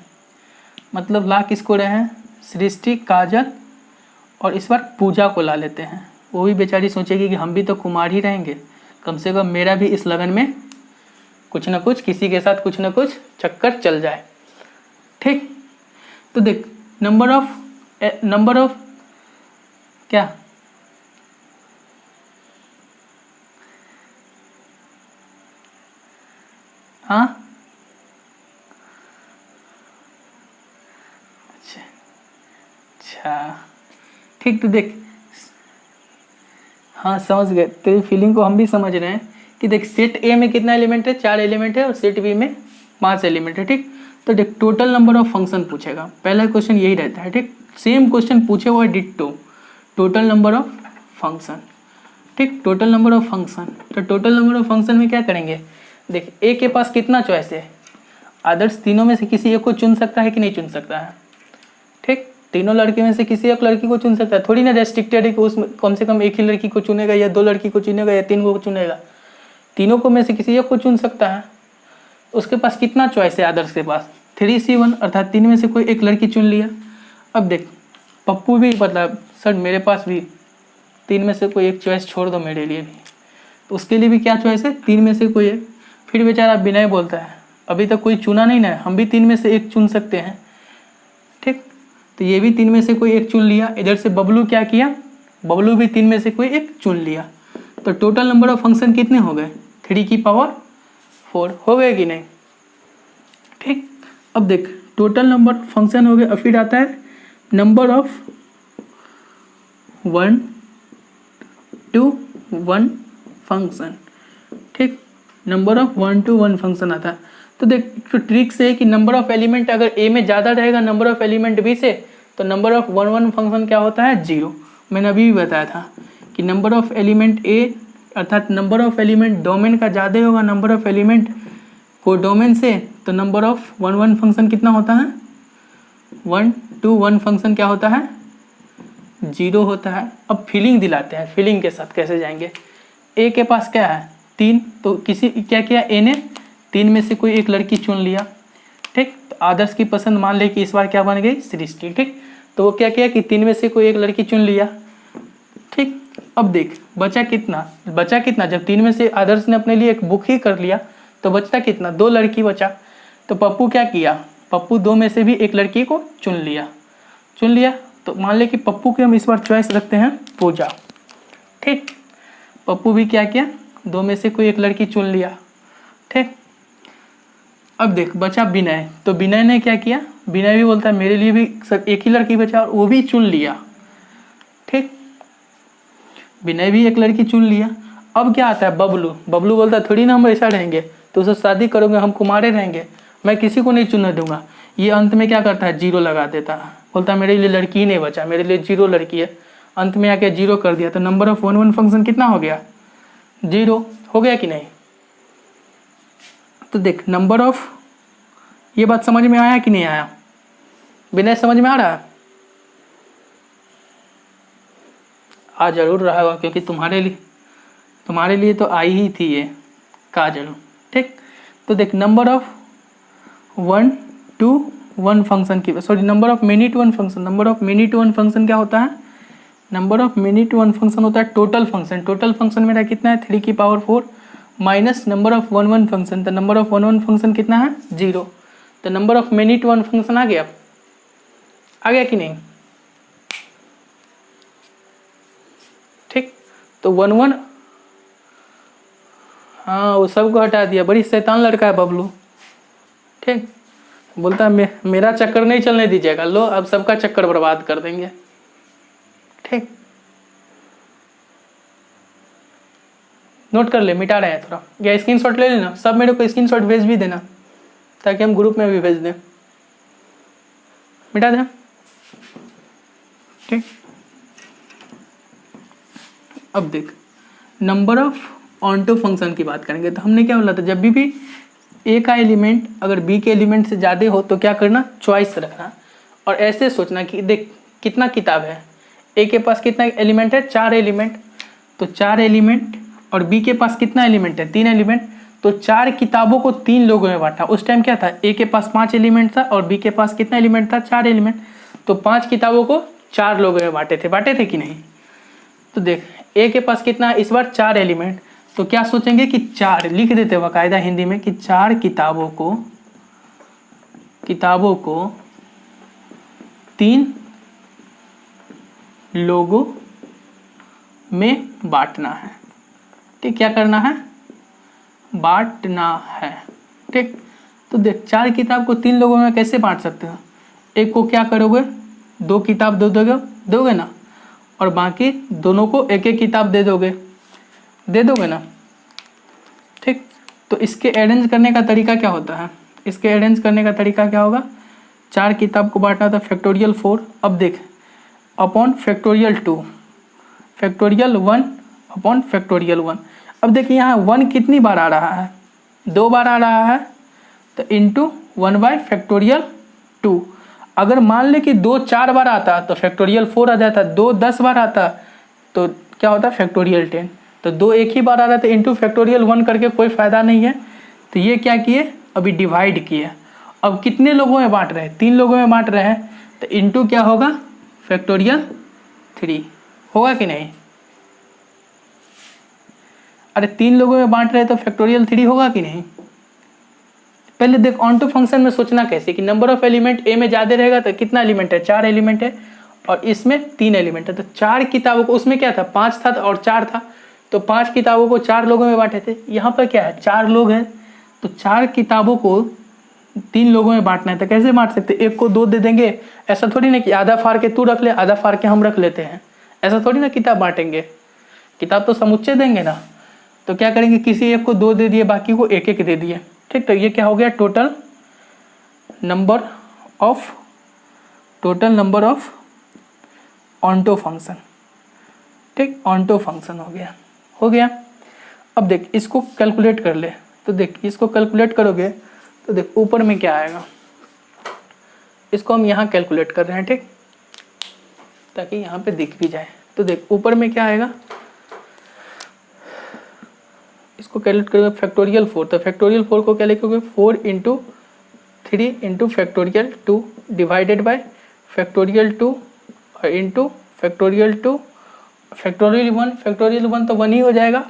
मतलब ला किसको रहे हैं, सृष्टि, काजल और इस बार पूजा को ला लेते हैं। वो भी बेचारी सोचेगी कि हम भी तो कुमार ही रहेंगे, कम से कम मेरा भी इस लगन में कुछ ना कुछ, किसी के साथ कुछ ना कुछ चक्कर चल जाए। ठीक, तो देख नंबर ऑफ क्या, हाँ अच्छा ठीक, तो देख हाँ समझ गए, तेरी फीलिंग को हम भी समझ रहे हैं कि देख सेट ए में कितना एलिमेंट है, 4 एलिमेंट है और सेट बी में 5 एलिमेंट है। ठीक, तो देख टोटल नंबर ऑफ फंक्शन पूछेगा, पहला क्वेश्चन यही रहता है। ठीक, सेम क्वेश्चन पूछे हुआ है ditto, total number of function. ठीक, टोटल नंबर ऑफ फंक्शन, तो टोटल नंबर ऑफ फंक्शन में क्या करेंगे, देख ए के पास कितना चॉइस है, आदर्श तीनों में से किसी एक को चुन सकता है कि नहीं चुन सकता है। ठीक, तीनों लड़के में से किसी एक लड़की को चुन सकता है, थोड़ी ना रेस्ट्रिक्टेड है कि उसमें कम से कम एक ही लड़की को चुनेगा या 2 लड़की को चुनेगा या 3 को चुनेगा, तीनों को में से किसी एक को चुन सकता है। उसके पास कितना चॉइस है, आदर्श के पास 3C1 अर्थात 3 में से कोई एक लड़की चुन लिया। अब देख पप्पू भी मतलब सर मेरे पास भी 3 में से कोई एक चॉइस छोड़ दो मेरे लिए भी, तो उसके लिए भी क्या चॉइस है, 3 में से कोई एक। फिर बेचारा विनय बोलता है अभी तक कोई चुना नहीं ना, हम भी 3 में से एक चुन सकते हैं। ठीक, तो ये भी 3 में से कोई एक चुन लिया। इधर से बबलू क्या किया, बबलू भी 3 में से कोई एक चुन लिया। तो टोटल नंबर ऑफ फंक्शन कितने हो गए, 3 की पावर 4 हो गए कि नहीं। ठीक, अब देख टोटल नंबर ऑफ फंक्शन हो गए। अब फिर आता है नंबर ऑफ 1 to 1 फंक्शन। ठीक, नंबर ऑफ 1 to 1 फंक्शन आता है। तो देख तो ट्रिक से है कि नंबर ऑफ एलिमेंट अगर ए में ज़्यादा रहेगा नंबर ऑफ एलिमेंट बी से, तो नंबर ऑफ 1 फंक्शन क्या होता है, 0। मैंने अभी भी बताया था कि नंबर ऑफ एलिमेंट ए अर्थात नंबर ऑफ एलिमेंट डोमेन का ज़्यादा होगा नंबर ऑफ एलिमेंट को डोमेन से, तो नंबर ऑफ 1 फंक्शन कितना होता है, 1 to 1 फंक्शन क्या होता है, 0 होता है। अब फीलिंग दिलाते हैं, फीलिंग के साथ कैसे जाएंगे। ए के पास क्या है 3, तो किसी क्या किया ए ने 3 में से कोई एक लड़की चुन लिया। ठीक, तो आदर्श की पसंद मान ले कि इस बार क्या बन गई, सृष्टि। ठीक, तो वो क्या किया कि 3 में से कोई एक लड़की चुन लिया। ठीक, अब देख बचा कितना, जब 3 में से आदर्श ने अपने लिए एक बुक ही कर लिया तो बचता कितना, 2 लड़की बचा। तो पप्पू क्या किया, पप्पू 2 में से भी एक लड़की को चुन लिया। तो मान ले कि पप्पू के हम इस बार चॉइस रखते हैं पूजा। ठीक, पप्पू भी क्या किया, 2 में से कोई एक लड़की चुन लिया। ठीक, अब देख बचा विनय, तो विनय ने क्या किया, विनय भी बोलता है मेरे लिए भी सब एक ही लड़की बचा और वो भी चुन लिया। ठीक, विनय भी एक लड़की चुन लिया। अब क्या आता है बबलू बोलता है थोड़ी ना हम ऐसा रहेंगे, तो उससे शादी करोगे हम कुमारे रहेंगे, मैं किसी को नहीं चुनने दूंगा। ये अंत में क्या करता है, 0 लगा देता है, बोलता है मेरे लिए लड़की ही नहीं बचा, मेरे लिए 0 लड़की है। अंत में आके 0 कर दिया, तो नंबर ऑफ 1 फंक्शन कितना हो गया, 0 हो गया कि नहीं। तो देख नंबर ऑफ, ये बात समझ में आया कि नहीं आया, विनय समझ में आ रहा है, आ जरूर रहा होगा क्योंकि तुम्हारे लिए तो आई ही थी ये। काजल। ठीक, तो देख नंबर ऑफ 1 to 1 फंक्शन की, sorry number of many to 1 function, number of many to 1 function क्या होता है, number of many to 1 function होता है टोटल फंक्शन। टोटल फंक्शन मेरा कितना है 3 की power 4 minus number of 1 1 function, तो नंबर ऑफ 1 1 फंक्शन कितना है 0, तो number of many to 1 function आ गया कि नहीं। ठीक, तो 1 1, हाँ वो सबको हटा दिया, बड़ी शैतान लड़का है बबलू। ठीक, बोलता है मेरा चक्कर नहीं चलने दीजिएगा, लो अब सबका चक्कर बर्बाद कर देंगे। ठीक, नोट कर ले, मिटा रहे हैं थोड़ा, या स्क्रीनशॉट ले लेना, सब मेरे को स्क्रीनशॉट भेज भी देना ताकि हम ग्रुप में भी भेज दें, मिटा दें। ठीक, अब देख नंबर ऑफ ऑनटो फंक्शन की बात करेंगे, तो हमने क्या बोला था, जब भी ए का एलिमेंट अगर बी के एलिमेंट से ज़्यादा हो तो क्या करना, चॉइस रखना, और ऐसे सोचना कि देख कितना किताब है, ए के पास कितना एलिमेंट है 4 एलिमेंट, तो 4 एलिमेंट, और बी के पास कितना एलिमेंट है 3 एलिमेंट, तो 4 किताबों को 3 लोगों में बांटा। उस टाइम क्या था, ए के पास 5 एलिमेंट था और बी के पास कितना एलिमेंट था 4 एलिमेंट, तो 5 किताबों को 4 लोगों में बांटे थे कि नहीं। तो देख ए के पास कितना है इस बार 4 एलिमेंट, तो क्या सोचेंगे कि 4 लिख देते बाकायदा हिंदी में कि 4 किताबों को 3 लोगों में बांटना है। ठीक, क्या करना है, बांटना है। ठीक, तो देख 4 किताब को 3 लोगों में कैसे बांट सकते हो, एक को क्या करोगे 2 किताब दोगे ना, और बाकी दोनों को एक एक किताब दे दोगे ना। ठीक, तो इसके अरेंज करने का तरीका क्या होता है, इसके अरेंज करने का तरीका क्या होगा, 4 किताब को बांटना था फैक्टोरियल 4, अब देख upon factorial 2, factorial 1 upon factorial 1। अब देखिए यहाँ 1 कितनी बार आ रहा है, 2 बार आ रहा है, तो इंटू 1 बाई फैक्टोरियल 2। अगर मान ले कि 2 4 बार आता तो फैक्टोरियल 4 आ जाता, 2 10 बार आता तो क्या होता फैक्टोरियल 10, तो 2 एक ही बार आ रहा था इंटू फैक्टोरियल 1 करके कोई फ़ायदा नहीं है, तो ये क्या किए अभी डिवाइड किए। अब कितने लोगों में बांट रहे हैं, 3 लोगों में बांट रहे हैं, तो इंटू क्या होगा फैक्टोरियल 3 होगा कि नहीं। अरे 3 लोगों में बांट रहे हैं तो फैक्टोरियल 3 होगा कि नहीं। पहले देख ऑनटो फंक्शन में सोचना कैसे कि नंबर ऑफ एलिमेंट ए में ज़्यादा रहेगा तो कितना एलिमेंट है 4 एलिमेंट है, और इसमें 3 एलिमेंट है, तो 4 किताबों को, उसमें क्या था 5 था और 4 था, तो 5 किताबों को 4 लोगों में बांटे थे। यहाँ पर क्या है 4 लोग हैं, तो 4 किताबों को 3 लोगों में बांटना है, तो कैसे बांट सकते, एक को 2 दे देंगे, ऐसा थोड़ी ना कि आधा फाड़ के तू रख ले आधा फाड़ के हम रख लेते हैं, ऐसा थोड़ी ना किताब बांटेंगे, किताब तो समुच्चय देंगे ना। तो क्या करेंगे किसी एक को 2 दे दिए बाकी को एक एक दे दिए। ठीक, तो ये क्या हो गया total number of onto function. ठीक, ऑनटो फंक्शन हो गया। अब देख इसको कैलकुलेट कर ले, तो देख इसको कैलकुलेट करोगे तो देख ऊपर में क्या आएगा, इसको हम यहाँ कैलकुलेट कर रहे हैं। ठीक, ताकि यहाँ पे दिख भी जाए, तो देख ऊपर में क्या आएगा, इसको कैलकुलेट करोगे फैक्टोरियल 4, तो फैक्टोरियल 4 को क्या लिखोगे 4 into 3 into factorial 2 divided by factorial 2 और इंटू फैक्टोरियल 2 फैक्टोरियल 1 तो 1 ही हो जाएगा,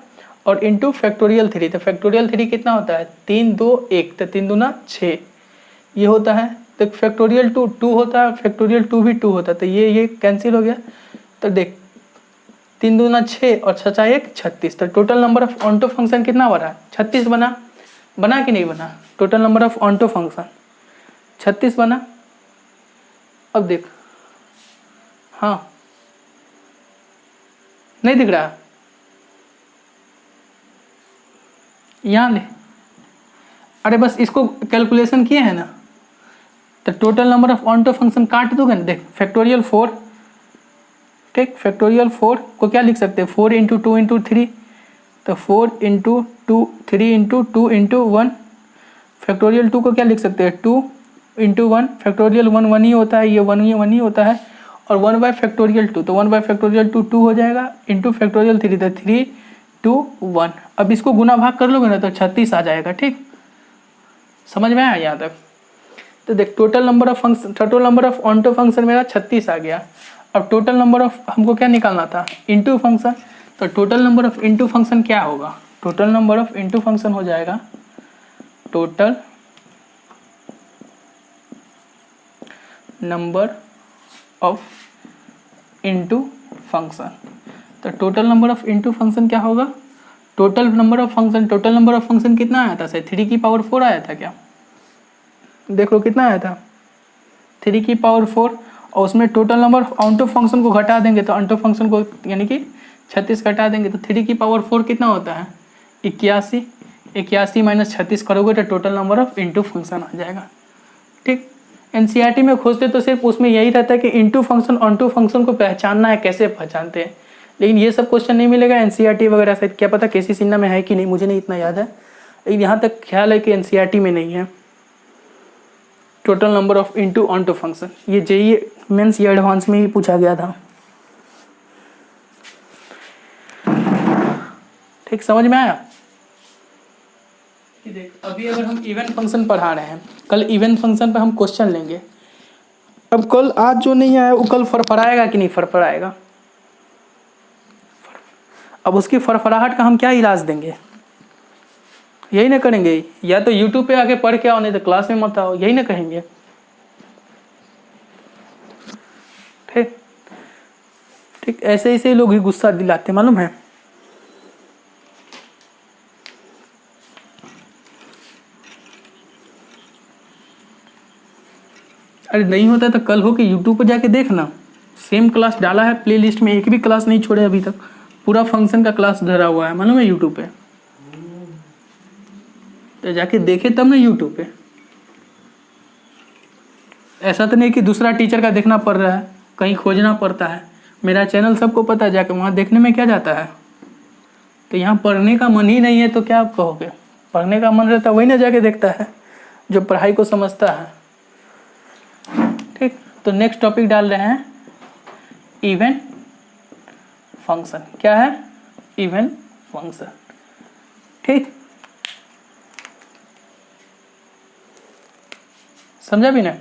और इंटू फैक्टोरियल 3, तो फैक्टोरियल 3 कितना होता है 3 2 1, तो 3 दूना 6 ये होता है, तो फैक्टोरियल 2 होता है, फैक्टोरियल 2 भी 2 होता है, तो ये कैंसिल हो गया। तो देख 3 दूना 6 और 6 1 36, तो total number of onto function कितना बना 36 बना कि नहीं बना, total number of onto function 36 बना। अब देख हाँ नहीं दिख रहा, यहाँ ले, अरे बस इसको कैलकुलेशन किए हैं ना, तो total number of onto function काट दोगे ना, देख फैक्टोरियल 4, ठीक फैक्टोरियल 4 को क्या लिख सकते हैं 4 इंटू 2 इंटू 3, तो 4 इंटू 2 3 इंटू 2 इंटू 1, फैक्टोरियल 2 को क्या लिख सकते हैं 2 इंटू 1, फैक्टोरियल 1 ही होता है, ये 1 ही होता है, और 1 बाय फैक्टोरियल 2, तो 1 बाय फैक्टोरियल 2 2 हो जाएगा, इंटू फैक्टोरियल 3, तो 3 2 1। अब इसको गुना भाग कर लोगे ना तो 36 आ जाएगा। ठीक, समझ में आया यहाँ तक? तो देख total number of onto function मेरा 36 आ गया। अब टोटल नंबर ऑफ हमको क्या निकालना था, इनटू फंक्शन। तो total number of into function क्या होगा, total number of into function हो जाएगा total number of into function. तो total number of into function क्या होगा, टोटल नंबर ऑफ फंक्शन कितना आया था, सर 3 की पावर 4 आया था क्या? देख लो कितना आया था, 3 की पावर 4। और उसमें total number onto function को घटा देंगे तो ऑन टू फंक्शन को यानी कि 36 घटा देंगे तो 3 की पावर 4 कितना होता है, 81। 81 माइनस 36 करोगे तो total number of into function आ जाएगा। ठीक, एनसीईआरटी में खोजते तो सिर्फ उसमें यही रहता है कि into function onto function को पहचानना है, कैसे पहचानते हैं, लेकिन ये सब क्वेश्चन नहीं मिलेगा एनसीईआरटी वगैरह से। क्या पता केसी सिन्हा में है कि नहीं, मुझे नहीं इतना याद है, लेकिन यहाँ तक ख्याल है कि एनसीईआरटी में नहीं है total number of into onto function. ये जेईई मेंस या एडवांस में ही पूछा गया था। ठीक, समझ में आया? देख अभी अगर हम इवन फंक्शन पढ़ा रहे हैं, कल इवन फंक्शन पे हम क्वेश्चन लेंगे। अब कल आज जो नहीं आया वो कल फरफराएगा कि नहीं फरफराएगा? अब उसकी फरफराहट का हम क्या इलाज देंगे, यही ना करेंगे, या तो यूट्यूब पे आके पढ़ के आओ, नहीं तो क्लास में मत आओ, यही ना कहेंगे। ठीक ठीक, ऐसे ऐसे लोग ही गुस्सा दिलाते मालूम है। अरे नहीं होता तो कल हो कि यूट्यूब पर जाके देखना, सेम क्लास डाला है प्लेलिस्ट में, एक भी क्लास नहीं छोड़े अभी तक, पूरा फंक्शन का क्लास धरा हुआ है मालूम है यूट्यूब पे। तो जाके देखे तब ना यूट्यूब पे, ऐसा तो नहीं कि दूसरा टीचर का देखना पड़ रहा है, कहीं खोजना पड़ता है। मेरा चैनल सबको पता है, जाके वहाँ देखने में क्या जाता है। तो यहाँ पढ़ने का मन ही नहीं है तो क्या आप कहोगे, पढ़ने का मन रहता है वही ना जाके देखता है जो पढ़ाई को समझता है। ठीक, तो नेक्स्ट टॉपिक डाल रहे हैं इवन फंक्शन। क्या है, इवन फंक्शन। ठीक, समझा भी ना,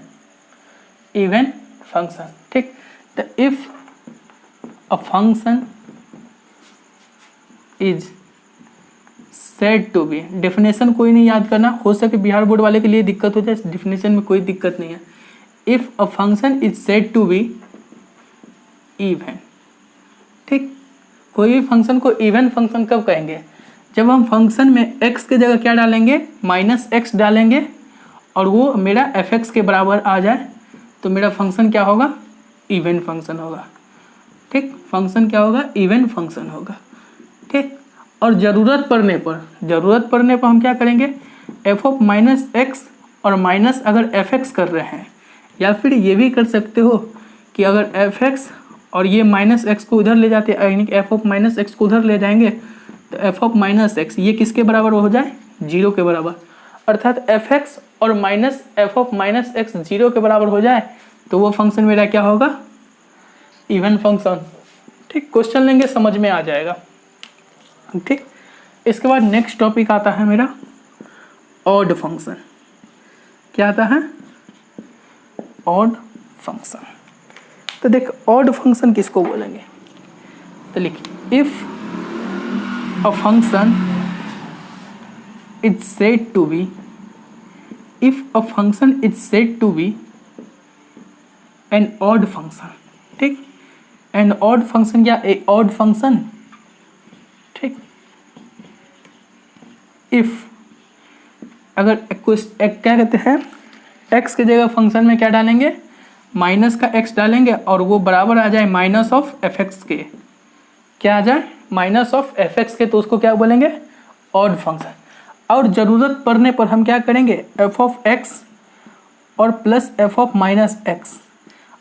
इवन फंक्शन। ठीक, तो if a function is said to be, definition कोई नहीं याद करना, हो सके बिहार बोर्ड वाले के लिए दिक्कत हो जाए, डेफिनेशन में कोई दिक्कत नहीं है। If a function is said to be even. ठीक, कोई भी फंक्शन को इवन फंक्शन कब कहेंगे, जब हम फंक्शन में x के जगह क्या डालेंगे, -x डालेंगे और वो मेरा fx के बराबर आ जाए तो मेरा फंक्शन क्या होगा, इवन फंक्शन होगा। ठीक, फंक्शन क्या होगा, इवन फंक्शन होगा। ठीक, और ज़रूरत पड़ने पर हम क्या करेंगे, f ऑफ -x और माइनस अगर fx कर रहे हैं, या फिर ये भी कर सकते हो कि अगर fx और ये -x को उधर ले जाते हैं, यानी कि f ऑफ -x को उधर ले जाएंगे तो f ऑफ -x ये किसके बराबर हो जाए, 0 के बराबर। अर्थात fx और f ऑफ -x 0 के बराबर हो जाए तो वो फंक्शन मेरा क्या होगा, इवन फंक्शन। ठीक, क्वेश्चन लेंगे समझ में आ जाएगा। ठीक, इसके बाद नेक्स्ट टॉपिक आता है मेरा ऑड फंक्शन। क्या आता है, ऑड फंक्शन। तो देख ऑड फंक्शन किसको बोलेंगे, तो लिख if a function is said to be, if a function is said to be an odd function. ठीक, एन ऑड फंक्शन या ए ऑड फंक्शन। ठीक, इफ अगर क्या कहते हैं, x के जगह फंक्शन में क्या डालेंगे, माइनस का x डालेंगे और वो बराबर आ जाए माइनस ऑफ fx के, क्या आ जाए, माइनस ऑफ fx के, तो उसको क्या बोलेंगे, ऑड फंक्शन। और ज़रूरत पड़ने पर हम क्या करेंगे, f ऑफ x और प्लस f ऑफ -x।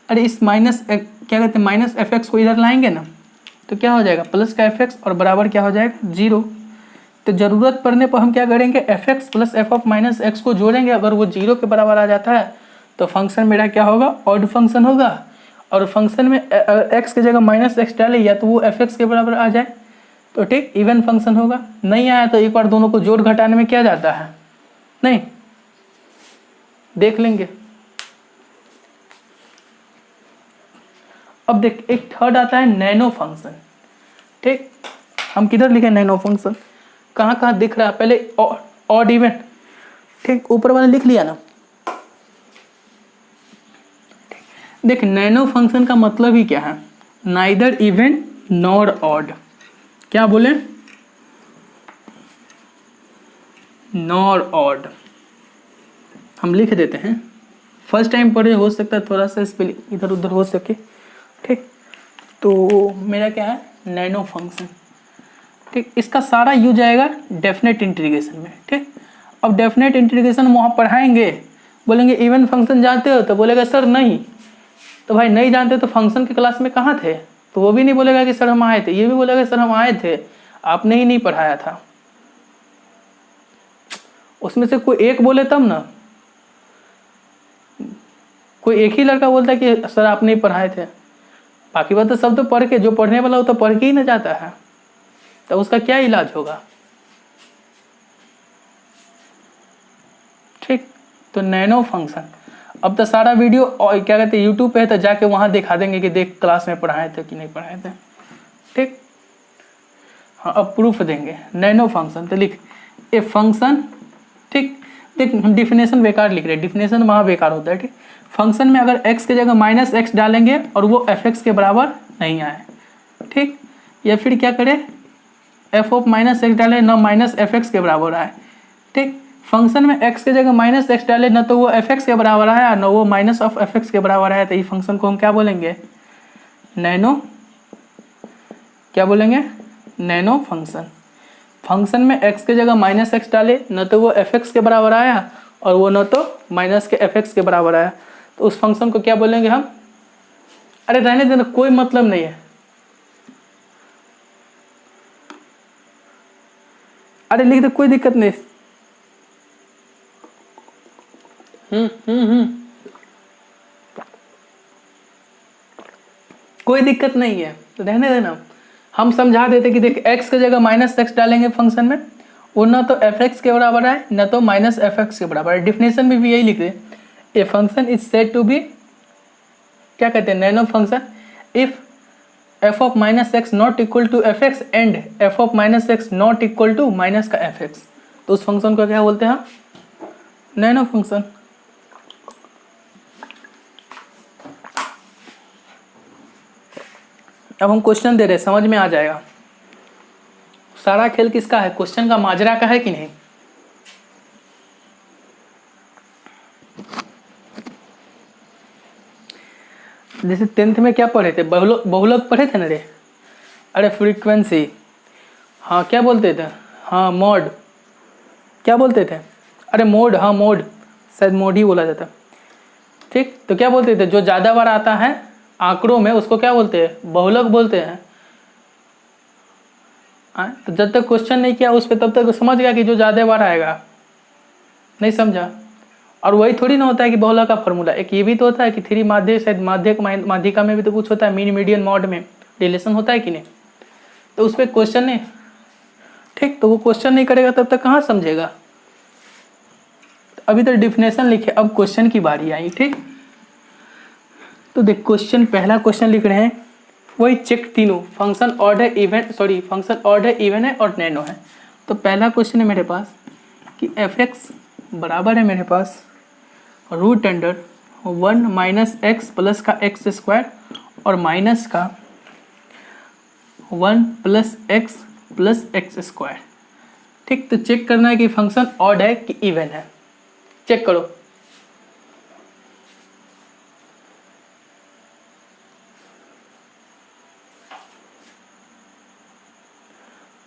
अरे इस क्या कहते हैं, माइनस fx को इधर लाएंगे ना तो क्या हो जाएगा, प्लस का fx और बराबर क्या हो जाएगा, 0। तो ज़रूरत पड़ने पर हम क्या करेंगे, fx plus f of -x को जोड़ेंगे, अगर वो 0 के बराबर आ जाता है तो फंक्शन मेरा क्या होगा, ऑड फंक्शन होगा। और फंक्शन में x की जगह -x डाले या तो वो fx के बराबर आ जाए तो ठीक इवन फंक्शन होगा। नहीं आया तो एक बार दोनों को जोड़ घटाने में क्या जाता है, नहीं देख लेंगे। अब देख एक थर्ड आता है नैनो फंक्शन। ठीक, हम किधर लिखे नैनो फंक्शन, कहाँ कहाँ दिख रहा है, पहले ऑड इवन, ठीक ऊपर वाला लिख लिया ना। देख नैनो फंक्शन का मतलब ही क्या है, नाइदर इवन नॉर ऑड। क्या बोले, नॉर ऑड। हम लिख देते हैं, फर्स्ट टाइम पढ़े हो सकता है थोड़ा सा स्पेलिंग इधर उधर हो सके। ठीक, तो मेरा क्या है नैनो फंक्शन। ठीक, इसका सारा यूज आएगा डेफिनेट इंटीग्रेशन में। ठीक, अब डेफिनेट इंटीग्रेशन वहाँ पढ़ाएंगे, बोलेंगे इवन फंक्शन जानते हो, तो बोलेगा सर नहीं। तो भाई नहीं जानते तो फंक्शन की क्लास में कहाँ थे, तो वो भी नहीं बोलेगा कि सर हम आए थे, ये भी बोलेगा सर हम आए थे, आपने ही नहीं पढ़ाया था। उसमें से कोई एक बोले तब ना, कोई एक ही लड़का बोलता है कि सर आप नहीं पढ़ाए थे, बाकी बात तो सब तो पढ़ के, जो पढ़ने वाला हो तो पढ़ के ही ना जाता है, तो उसका क्या इलाज होगा। ठीक, तो नैनो फंक्शन अब तो सारा वीडियो और क्या कहते हैं यूट्यूब पे है, तो जाके वहाँ दिखा देंगे कि देख क्लास में पढ़ाए थे कि नहीं पढ़ाए थे। ठीक, हाँ अब प्रूफ देंगे नैनो फंक्शन। तो लिख ए फंक्शन, ठीक देख हम डिफिनेशन बेकार लिख रहे हैं, डिफिनेशन वहाँ बेकार होता है। ठीक, फंक्शन में अगर x की जगह -x डालेंगे और वो fx के बराबर नहीं आए, ठीक, या फिर क्या करें f ऑफ -x डाले ना -fx के बराबर आए। ठीक, फंक्शन में x की जगह -x डाले ना तो वो fx के बराबर आया ना वो -fx के बराबर आया, तो ये फंक्शन को हम क्या बोलेंगे, नैनो, क्या बोलेंगे नैनो फंक्शन। फंक्शन में x की जगह -x डाले न तो वो fx के बराबर आया और वो न तो माइनस के fx के बराबर आया, तो उस फंक्शन को क्या बोलेंगे हम, अरे रहने देना कोई मतलब नहीं है, अरे लिख दे कोई दिक्कत नहीं। कोई दिक्कत नहीं है, तो रहने देना। हम समझा देते कि देख x की जगह -x डालेंगे फंक्शन में, वो ना तो fx के बराबर है ना तो -fx के बराबर है। डिफिनेशन में भी यही लिख दे, a function is said to be, क्या कहते हैं नैनो function, if f of -x not equal to fx and f of -x not equal to minus का fx, तो उस फंक्शन को क्या बोलते हैं हम, नैनो फंक्शन। अब हम क्वेश्चन दे रहे हैं, समझ में आ जाएगा। सारा खेल किसका है, क्वेश्चन का माजरा का है कि नहीं। जैसे 10th में क्या पढ़े थे, बहुलक पढ़े थे ना रे, अरे फ्रीक्वेंसी, हाँ क्या बोलते थे, हाँ मोड, क्या बोलते थे, अरे मोड, हाँ मोड, शायद मोड ही बोला जाता। ठीक, तो क्या बोलते थे, जो ज़्यादा बार आता है आंकड़ों में उसको क्या बोलते हैं, बहुलक बोलते हैं। तो जब तक क्वेश्चन नहीं किया उस पर तब तक समझ गया कि जो ज़्यादा बार आएगा, नहीं समझा। और वही थोड़ी ना होता है कि बहुलक का फॉर्मूला, एक ये भी तो होता है कि 3 माध्य, शायद माध्यिका में भी तो कुछ होता है, मीन मीडियन मॉड में रिलेशन होता है कि नहीं, तो उस पर क्वेश्चन नहीं। ठीक, तो वो क्वेश्चन नहीं करेगा तब तक कहाँ समझेगा। अभी तो डिफिनेशन लिखे, अब क्वेश्चन की बारी आई। ठीक, तो देख क्वेश्चन, पहला क्वेश्चन लिख रहे हैं, वही चेक तीनों फंक्शन ऑड है, इवन, सॉरी फंक्शन ऑड है, इवन है और नैनो है। तो पहला क्वेश्चन है मेरे पास कि fx बराबर है मेरे पास root under 1 minus x plus का एक्स स्क्वायर और माइनस का 1 plus x plus x square. ठीक, तो चेक करना है कि फंक्शन ऑड है कि इवन है, चेक करो।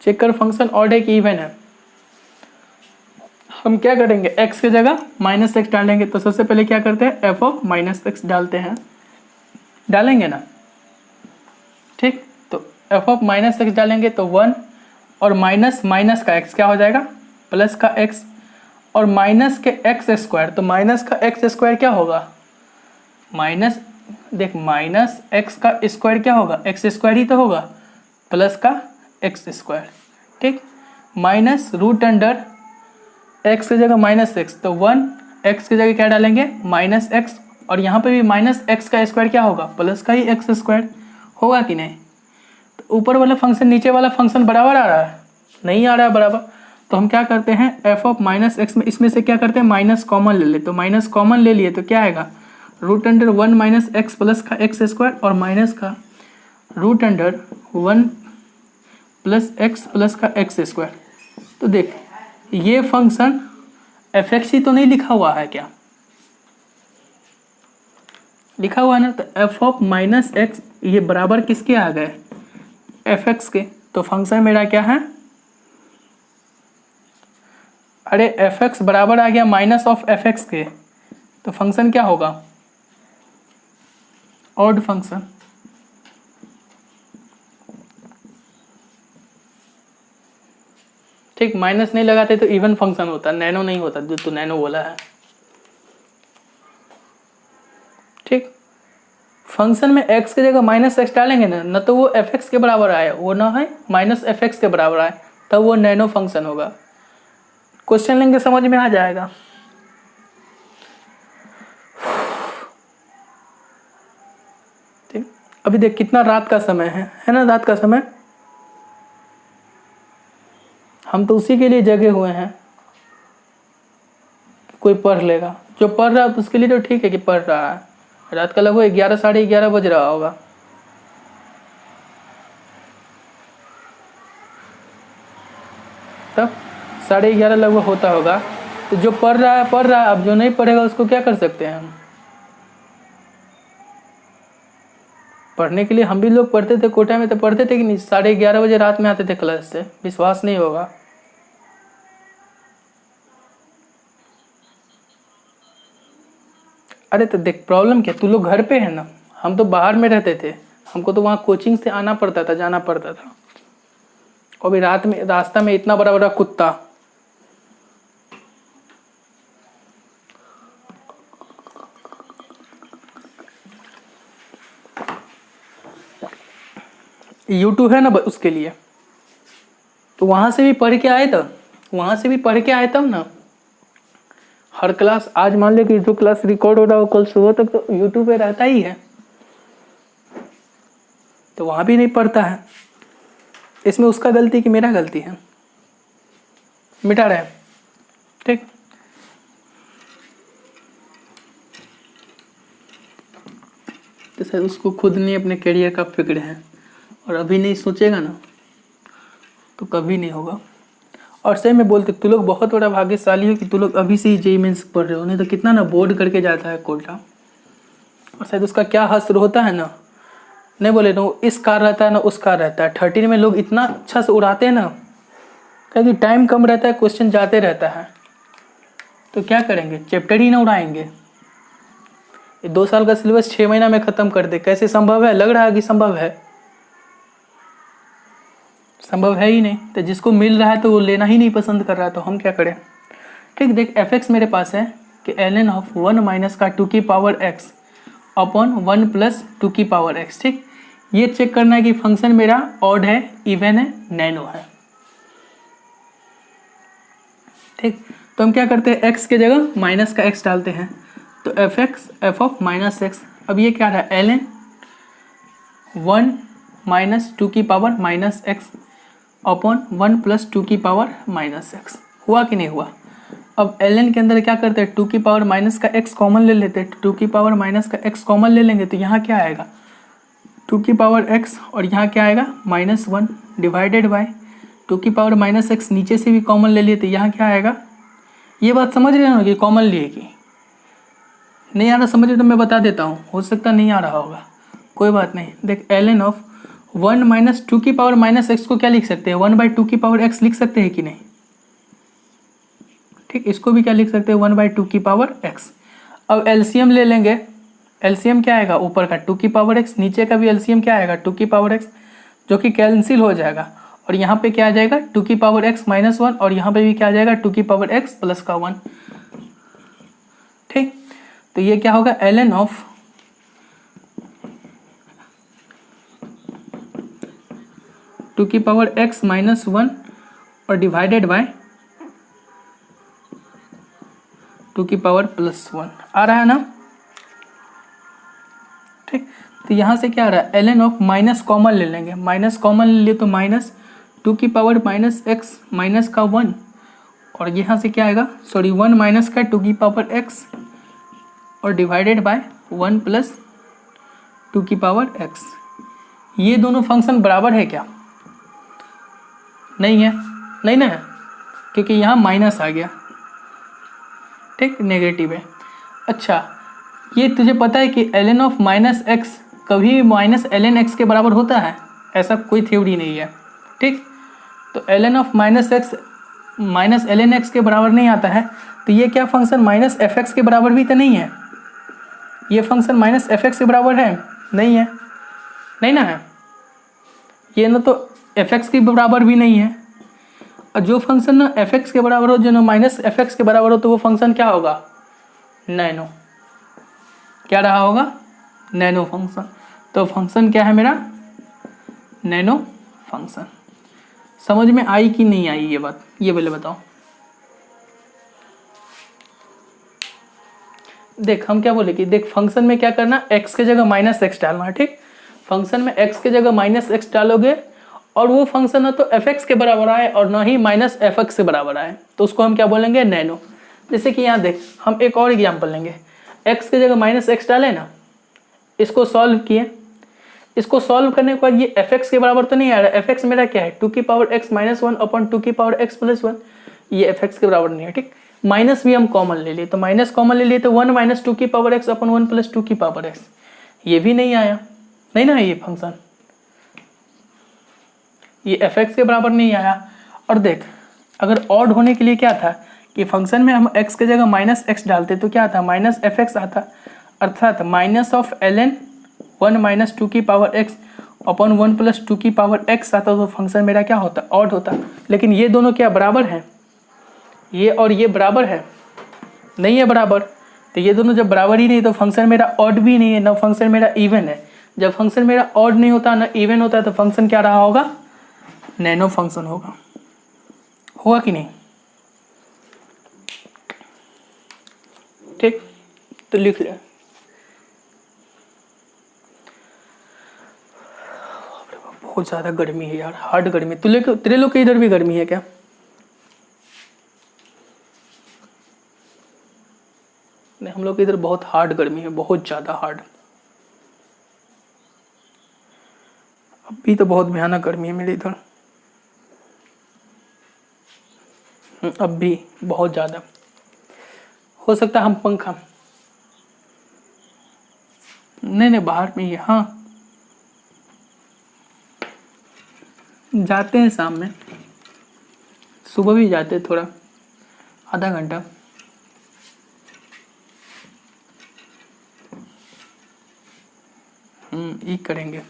चेक कर फंक्शन ऑड है कि इवन है। हम क्या करेंगे, x की जगह -x डालेंगे, तो सबसे पहले क्या करते हैं f ऑफ -x डालते हैं, डालेंगे ना। ठीक, तो f ऑफ -x डालेंगे तो 1 और माइनस का x क्या हो जाएगा, प्लस का x और माइनस के x स्क्वायर, तो माइनस का x स्क्वायर क्या होगा, माइनस, देख माइनस x का स्क्वायर क्या होगा, x स्क्वायर ही तो होगा, प्लस का एक्स स्क्वायर, ठीक, माइनस रूट अंडर एक्स की जगह माइनस एक्स, तो 1 एक्स की जगह क्या डालेंगे माइनस एक्स, और यहाँ पे भी माइनस एक्स का स्क्वायर क्या होगा प्लस का ही एक्स स्क्वायर होगा कि नहीं। तो ऊपर वाला फंक्शन नीचे वाला फंक्शन बराबर आ रहा है, नहीं आ रहा है बराबर, तो हम क्या करते हैं एफ ऑफ माइनस एक्स में इसमें से क्या करते हैं माइनस कॉमन ले ले, तो माइनस कॉमन ले लिए तो क्या आएगा root under 1 minus x plus का एक्स स्क्वायर और माइनस का root under 1 plus x plus का एक्स स्क्वायर। तो देख ये फंक्शन एफ एक्स ही तो नहीं लिखा हुआ है, क्या लिखा हुआ है ना, तो एफ ऑफ माइनस एक्स ये बराबर किसके आ गए एफ एक्स के, तो फंक्शन मेरा क्या है, अरे एफ एक्स बराबर आ गया माइनस ऑफ एफ एक्स के, तो फंक्शन क्या होगा ऑड फंक्शन। ठीक, माइनस नहीं लगाते तो इवन फंक्शन होता, नैनो नहीं होता, जो तू नैनो बोला है। ठीक, फंक्शन में x की जगह माइनस एक्स डालेंगे ना, न तो वो एफ एक्स के बराबर आए, वो ना है माइनस एफ एक्स के बराबर आए, तब वो नैनो फंक्शन होगा। क्वेश्चन लेंगे समझ में आ जाएगा। ठीक, अभी देख कितना रात का समय है ना, रात का समय, हम तो उसी के लिए जगे हुए हैं, कोई पढ़ लेगा, जो पढ़ रहा है तो उसके लिए तो ठीक है कि पढ़ रहा है। रात का लगभग 11 साढ़े 11 बज रहा होगा, तब 11:30 लगभग होता होगा, तो जो पढ़ रहा है पढ़ रहा है, अब जो नहीं पढ़ेगा उसको क्या कर सकते हैं हम। पढ़ने के लिए हम भी लोग पढ़ते थे कोटा में, तो पढ़ते थे कि नहीं, 11:30 बजे रात में आते थे क्लास से, विश्वास नहीं होगा। अरे तो देख प्रॉब्लम क्या, तू लोग घर पे है ना, हम तो बाहर में रहते थे, हमको तो वहाँ कोचिंग से आना पड़ता था, जाना पड़ता था, और भी रात में रास्ता में इतना बड़ा बड़ा कुत्ता। यूट्यूब है ना उसके लिए, तो वहाँ से भी पढ़ के आए, तब वहाँ से भी पढ़ के आए तब ना। हर क्लास आज मान ले कि जो क्लास रिकॉर्ड हो रहा हो कल सुबह तक तो यूट्यूब पे रहता ही है, तो वहाँ भी नहीं पढ़ता है। इसमें उसका गलती कि मेरा गलती है, मिटा रहे। ठीक, तो सर उसको खुद नहीं अपने करियर का फिक्र है, और अभी नहीं सोचेगा ना तो कभी नहीं होगा। और सही में बोलते तू लोग बहुत बड़ा भाग्यशाली हो कि तू लोग अभी से ही जेईई मेंस पढ़ रहे हो, नहीं तो कितना ना बोर्ड करके जाता है कोटा, और शायद उसका क्या हश्र होता है ना, नहीं बोले ना इस कार रहता है ना उस कार रहता है। 13 में लोग इतना अच्छा से उड़ाते हैं ना, क्योंकि टाइम कम रहता है, क्वेश्चन जाते रहता है, तो क्या करेंगे चैप्टर ही ना उड़ाएंगे। ये 2 साल का सिलेबस 6 महीना में खत्म कर दे, कैसे संभव है, लग रहा है कि संभव है, संभव है ही नहीं। तो जिसको मिल रहा है तो वो लेना ही नहीं पसंद कर रहा है, तो हम क्या करें। ठीक, देख एफ एक्स मेरे पास है कि ln ऑफ 1 माइनस का 2 की पावर x अपॉन 1 प्लस 2 की पावर x। ठीक, ये चेक करना है कि फंक्शन मेरा ऑड है, इवन है, नैनो है। ठीक, तो हम क्या करते हैं x के जगह माइनस का x डालते हैं, तो एफ ऑफ माइनस एक्स, अब ये क्या रहा ln 1 माइनस 2 की power minus x upon 1 plus 2 की पावर माइनस एक्स। हुआ कि नहीं हुआ। अब ln के अंदर क्या करते हैं 2 की पावर माइनस का x कॉमन ले लेते हैं, 2 की पावर माइनस का x कॉमन ले लेंगे, तो यहाँ क्या आएगा 2 की पावर x, और यहाँ क्या आएगा -1 डिवाइडेड बाय 2 की पावर माइनस एक्स, नीचे से भी कॉमन ले लिए तो यहाँ क्या आएगा। ये बात समझ रहे हो कि कॉमन लिए कि नहीं आ रहा समझ रहे तो मैं बता देता हूँ, हो सकता नहीं आ रहा होगा, कोई बात नहीं। देख ln ऑफ 1 माइनस 2 की पावर माइनस एक्स को क्या लिख सकते हैं 1/2 की पावर x लिख सकते हैं कि नहीं। ठीक, इसको भी क्या लिख सकते हैं 1/2 की पावर x। अब एलसीएम ले लेंगे, एलसीएम क्या आएगा ऊपर का 2 की पावर x, नीचे का भी एलसीएम क्या आएगा 2 की पावर x, जो कि कैंसिल हो जाएगा, और यहाँ पे क्या आ जाएगा 2 की पावर x -1, और यहाँ पे भी क्या आ जाएगा 2 की पावर x प्लस का 1। ठीक, तो ये क्या होगा ln ऑफ टू की पावर x माइनस 1 और डिवाइडेड बाय टू की पावर प्लस 1 आ रहा है ना। ठीक, तो यहाँ से क्या आ रहा है, ln ऑफ माइनस कॉमन ले लेंगे, माइनस कॉमन ले लिए तो माइनस टू की पावर माइनस एक्स माइनस का 1 और यहाँ से क्या आएगा, सॉरी 1 माइनस का टू की पावर x और डिवाइडेड बाय 1 प्लस टू की पावर x। ये दोनों फंक्शन बराबर है क्या, नहीं है, नहीं ना है, क्योंकि यहाँ माइनस आ गया। ठीक, नेगेटिव है। अच्छा, ये तुझे पता है कि ln ऑफ माइनस एक्स कभी माइनस ln x के बराबर होता है, ऐसा कोई थ्योरी नहीं है। ठीक, तो ln of minus x minus ln x के बराबर नहीं आता है, तो ये क्या फंक्शन माइनस एफ एक्स के बराबर भी तो नहीं है, ये फंक्शन माइनस एफ एक्स के बराबर है, नहीं है, नहीं ना है, ये ना तो एफ एक्स के बराबर भी नहीं है। और जो फंक्शन ना एफ एक्स के बराबर हो, जो ना माइनस एफ एक्स के बराबर हो, तो वो फंक्शन क्या होगा, नैनो, क्या रहा होगा, नैनो फंक्शन। तो फंक्शन क्या है मेरा, नैनो फंक्शन। समझ में आई कि नहीं आई ये बात, ये पहले बताओ। देख हम क्या बोले कि देख फंक्शन में क्या करना, x के जगह माइनस एक्स डालना है। ठीक, फंक्शन में x के जगह माइनस एक्स डालोगे और वो फंक्शन ना तो एफ एक्स के बराबर आए और ना ही माइनस एफ एक्स के बराबर आए, तो उसको हम क्या बोलेंगे, नैनो। जैसे कि यहाँ देख हम एक और एग्जाम्पल लेंगे, x के जगह माइनस एक्स डाले ना, इसको सॉल्व किए, इसको सॉल्व करने के बाद ये एफ एक्स के बराबर तो नहीं आ रहा, एफ एक्स मेरा क्या है, टू की power x minus 1 upon two की पावर एक्स प्लस 1, ये एफ एक्स के बराबर नहीं है। ठीक, माइनस भी हम कॉमन ले लिए, तो माइनस कॉमन ले लिए तो 1 माइनस टू की power x upon 1 plus two की पावर एक्स, ये भी नहीं आया, नहीं ना, ये फंक्शन ये एफ एक्स के बराबर नहीं आया। और देख अगर ऑड होने के लिए क्या था कि फंक्शन में हम x के जगह माइनस एक्स डालते तो क्या आता, माइनस एफ एक्स आता, अर्थात minus of ln 1 minus two की power x upon 1 plus two की पावर x आता, तो फंक्शन मेरा क्या होता, ऑड होता। लेकिन ये दोनों क्या बराबर हैं, ये और ये बराबर है, नहीं है बराबर, तो ये दोनों जब बराबर ही नहीं तो फंक्शन मेरा ऑड भी नहीं है, ना फंक्शन मेरा इवन है। जब फंक्शन मेरा ऑड नहीं होता ना इवन होता है तो फंक्शन क्या रहा होगा, नैनो फंक्शन होगा, होगा कि नहीं। ठीक, तो लिख ले, बहुत ज्यादा गर्मी है यार, हार्ड गर्मी। तेरे लोग के इधर भी गर्मी है क्या, नहीं हम लोग के इधर बहुत हार्ड गर्मी है, बहुत ज्यादा हार्ड। अभी तो बहुत भयानक गर्मी है मेरे इधर, अब भी बहुत ज़्यादा। हो सकता है हम पंखा, नहीं बाहर में ही, हाँ जाते हैं शाम में, सुबह भी जाते हैं थोड़ा, आधा घंटा। ये करेंगे।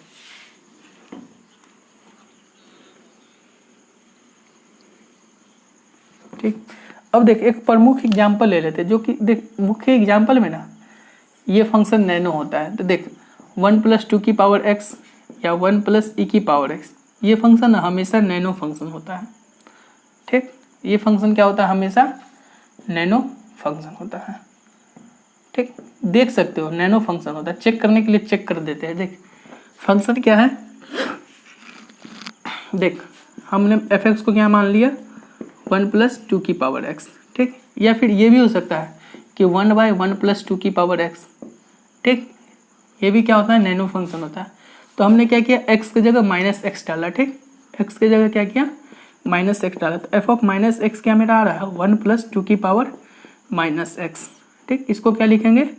ठीक, अब देख एक प्रमुख एग्जाम्पल ले लेते हैं, जो कि देख मुख्य एग्जाम्पल में ना ये फंक्शन नैनो होता है। तो देख 1 प्लस टू की पावर x या 1 प्लस ई की पावर x, ये फंक्शन ना हमेशा नैनो फंक्शन होता है। ठीक, ये फंक्शन क्या होता है, हमेशा नैनो फंक्शन होता है। ठीक, देख सकते हो नैनो फंक्शन होता है, चेक करने के लिए चेक कर देते हैं। देख फंक्शन क्या है, देख हमने एफ एक्स को क्या मान लिया, 1 प्लस टू की पावर x। ठीक, या फिर ये भी हो सकता है कि 1 बाय 1 प्लस टू की पावर x। ठीक, ये भी क्या होता है, नैनो फंक्शन होता है। तो हमने क्या किया, x की जगह माइनस एक्स डाला। ठीक, x की जगह क्या किया, माइनस एक्स डाला, तो एफ ऑफ माइनस एक्स क्या मेरा आ रहा है, 1 प्लस टू की पावर माइनस एक्स। ठीक, इसको क्या लिखेंगे,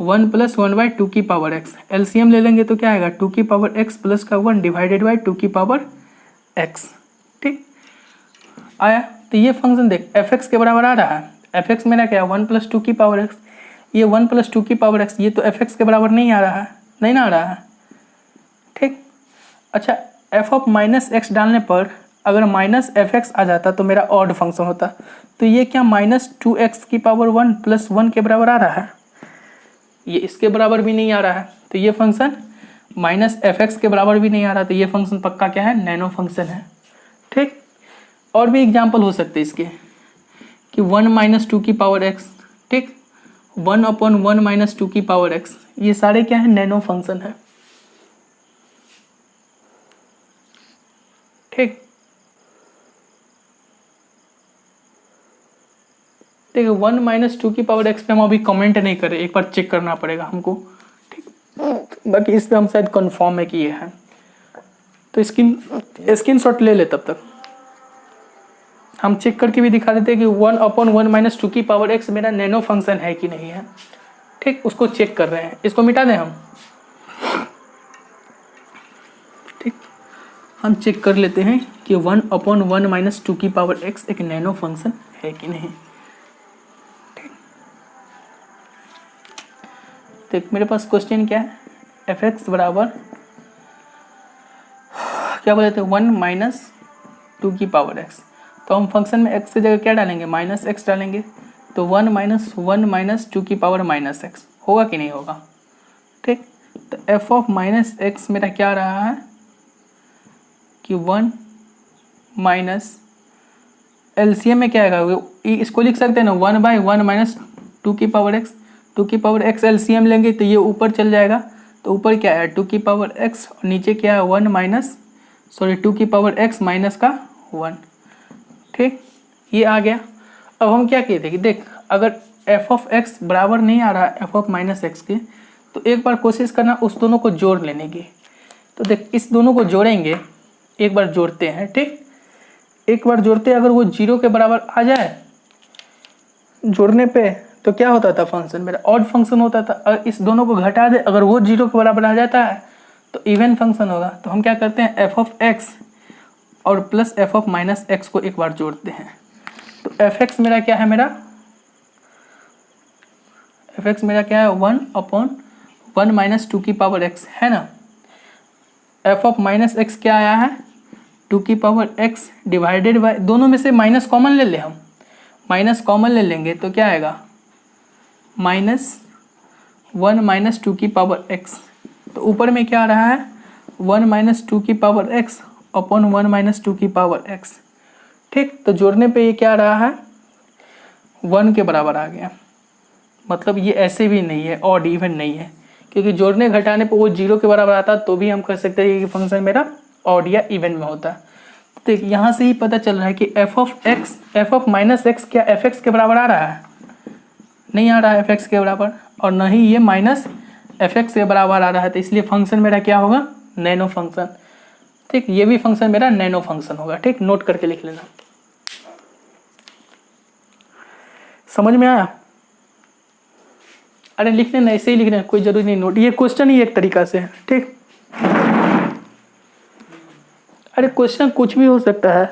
1 प्लस 1 बाई टू की पावर x। एलसीएम ले लेंगे तो क्या आएगा, 2 की पावर x प्लस का 1 डिवाइडेड बाई 2 की पावर x। ठीक, आया। तो ये फंक्शन देख एफ एक्स के बराबर आ रहा है, एफ एक्स मेरा क्या है, 1 प्लस टू की पावर x, ये 1 प्लस टू की पावर x, ये तो एफ एक्स के बराबर नहीं आ रहा है, नहीं ना आ रहा है। ठीक, अच्छा एफ ऑफ माइनस एक्स डालने पर अगर माइनस एफ एक्स आ जाता तो मेरा ऑड फंक्शन होता। तो ये क्या माइनस 2x की पावर 1 प्लस 1 के बराबर आ रहा है, ये इसके बराबर भी नहीं आ रहा है। तो ये फंक्शन माइनस एफ एक्स के बराबर भी नहीं आ रहा, तो ये फंक्शन पक्का क्या है, नैनो फंक्शन है। ठीक, और भी एग्जाम्पल हो सकते हैं इसके कि 1 माइनस टू की पावर एक्स, ठीक, 1/1 माइनस टू की पावर एक्स, ये सारे क्या है, नैनो फंक्शन है। ठीक, देखिए 1 माइनस टू की पावर एक्स पे हम अभी कमेंट नहीं करें, एक बार चेक करना पड़ेगा हमको। ठीक, बाकी इस पे हम शायद कंफर्म है कि ये है, तो स्क्रीन शॉट ले ले, तब तक हम चेक करके भी दिखा देते हैं कि 1/1 माइनस टू की पावर एक्स मेरा नैनो फंक्शन है कि नहीं है। ठीक, उसको चेक कर रहे हैं, इसको मिटा दें हम। ठीक, हम चेक कर लेते हैं कि 1/1 माइनस टू की पावर एक्स एक नैनो फंक्शन है कि नहीं। ठीक, तो मेरे पास क्वेश्चन क्या है, एफ एक्स बराबर क्या बोले थे, 1 माइनस टू की पावर एक्स, तो हम फंक्शन में एक्स की जगह क्या डालेंगे, माइनस एक्स डालेंगे, तो 1 माइनस टू की पावर माइनस एक्स होगा कि नहीं होगा। ठीक, तो एफ ऑफ माइनस एक्स मेरा क्या रहा है कि 1 माइनस एलसीएम में क्या आएगा, इसको लिख सकते हैं ना 1/1 माइनस टू की पावर एक्स, टू की पावर एक्स एलसीएम लेंगे तो ये ऊपर चल जाएगा, तो ऊपर क्या है, टू की पावर एक्स, और नीचे क्या है, 1 माइनस टू की पावर एक्स माइनस का 1। ठीक, ये आ गया। अब हम क्या किए थे कि देख, अगर एफ ऑफ एक्स बराबर नहीं आ रहा एफ ऑफ माइनस एक्स के, तो एक बार कोशिश करना उस दोनों को जोड़ लेने की। तो देख, इस दोनों को जोड़ेंगे, एक बार जोड़ते हैं। ठीक, एक बार जोड़ते हैं, अगर वो 0 के बराबर आ जाए जोड़ने पे, तो क्या होता था, फंक्शन मेरा ऑड फंक्शन होता था। और इस दोनों को घटा दे, अगर वो 0 के बराबर आ जाता है तो इवन फंक्शन होगा। तो हम क्या करते हैं, एफ ऑफ एक्स और plus F of minus x को एक बार जोड़ते हैं। तो एफ एक्स मेरा क्या है, एफ एक्स मेरा क्या है, 1/1 माइनस टू की पावर एक्स है ना। एफ ऑफ माइनस एक्स क्या आया है, टू की पावर एक्स डिवाइडेड बाय, दोनों में से माइनस कॉमन ले ले, हम माइनस कॉमन ले लेंगे तो क्या आएगा, -1 माइनस टू की पावर एक्स। तो ऊपर में क्या आ रहा है, 1 माइनस टू की power x upon 1 minus two की पावर एक्स। ठीक, तो जोड़ने पे ये क्या आ रहा है, 1 के बराबर आ गया। मतलब ये ऐसे भी नहीं है, ऑड इवन नहीं है, क्योंकि जोड़ने घटाने पे वो 0 के बराबर आता तो भी हम कर सकते हैं कि फंक्शन मेरा ऑड या इवन में होता है। तो यहाँ से ही पता चल रहा है कि एफ ऑफ माइनस एक्स क्या एफ एक्स के बराबर आ रहा है, नहीं आ रहा है एफ एक्स के बराबर, और न ही ये माइनस एफ एक्स के बराबर आ रहा है। तो इसलिए फंक्शन मेरा क्या होगा, नैनो फंक्शन। ठीक, ये भी फंक्शन मेरा नैनो फंक्शन होगा। ठीक, नोट करके लिख लेना। समझ में आया? अरे लिख लेना, ऐसे ही लिख लेना, कोई जरूरी नहीं नोट, ये क्वेश्चन ही एक तरीका से है। ठीक, अरे क्वेश्चन कुछ भी हो सकता है।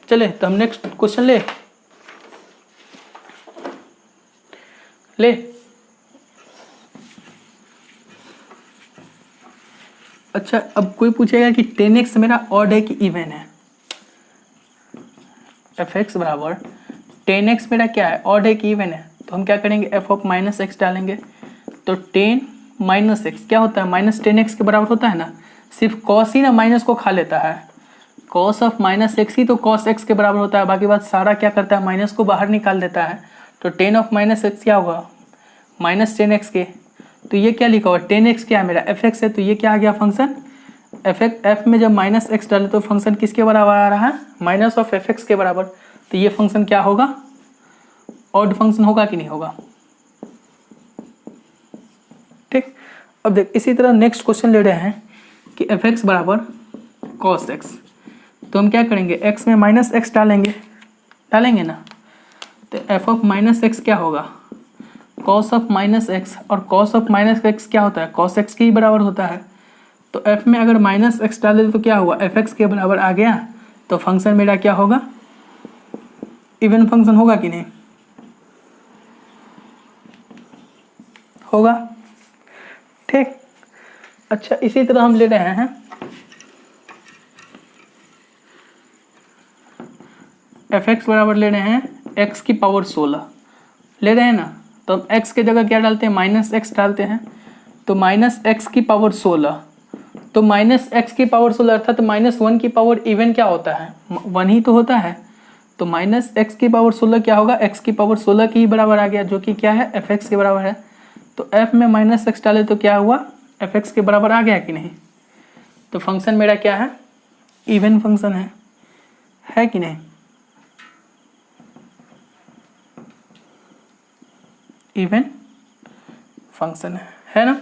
चले तो हम नेक्स्ट क्वेश्चन ले अच्छा, अब कोई पूछेगा कि 10x मेरा ऑड है कि इवन है। एफ एक्स बराबर 10x मेरा क्या है, ऑड है कि इवन है। तो हम क्या करेंगे, एफ ऑफ माइनस एक्स डालेंगे। तो 10 माइनस एक्स क्या होता है, माइनस 10x के बराबर होता है ना। सिर्फ कॉस ही ना माइनस को खा लेता है, कॉस ऑफ माइनस एक्स ही तो कॉस एक्स के बराबर होता है। बाकी बात सारा क्या करता है, माइनस को बाहर निकाल देता है। तो 10 ऑफ माइनस एक्स क्या होगा, माइनस 10x के। तो ये क्या लिखा हुआ, 10x क्या है मेरा, एफ एक्स है। तो ये क्या आ गया फंक्शन, एफ में जब माइनस एक्स डाले तो फंक्शन किसके बराबर आ रहा है, माइनस ऑफ एफ एक्स के बराबर। तो ये फंक्शन क्या होगा, ऑड फंक्शन होगा कि नहीं होगा। ठीक, अब देख इसी तरह नेक्स्ट क्वेश्चन ले रहे हैं कि एफ एक्स बराबर कॉस एक्स। तो हम क्या करेंगे, एक्स में माइनस एक्स डालेंगे ना। तो एफ ऑफ माइनस एक्स क्या होगा, कॉस ऑफ माइनस एक्स, और कॉस ऑफ माइनस एक्स क्या होता है, कॉस एक्स के ही बराबर होता है। तो एफ में अगर माइनस एक्स डाले तो क्या हुआ, एफ एक्स के बराबर आ गया। तो फंक्शन मेरा क्या होगा, इवन फंक्शन होगा कि नहीं होगा। ठीक, अच्छा इसी तरह हम ले रहे हैं एफ एक्स बराबर ले रहे हैं एक्स की पावर 16 ले रहे हैं ना, तो हम एक्स के जगह क्या डालते हैं, माइनस एक्स डालते हैं। तो माइनस एक्स की पावर 16, तो माइनस एक्स की पावर 16 अर्थात माइनस 1 की पावर इवन क्या होता है, 1 ही तो होता है। तो माइनस एक्स की पावर 16 क्या होगा, एक्स की पावर 16 के ही बराबर आ गया, जो कि क्या है, एफ एक्स के बराबर है। तो एफ में माइनस एक्स डाले तो क्या हुआ, एफ एक्स के बराबर आ गया कि नहीं। तो फंक्शन मेरा क्या है, इवन फंक्शन है कि नहीं, इवन फंक्शन है ना,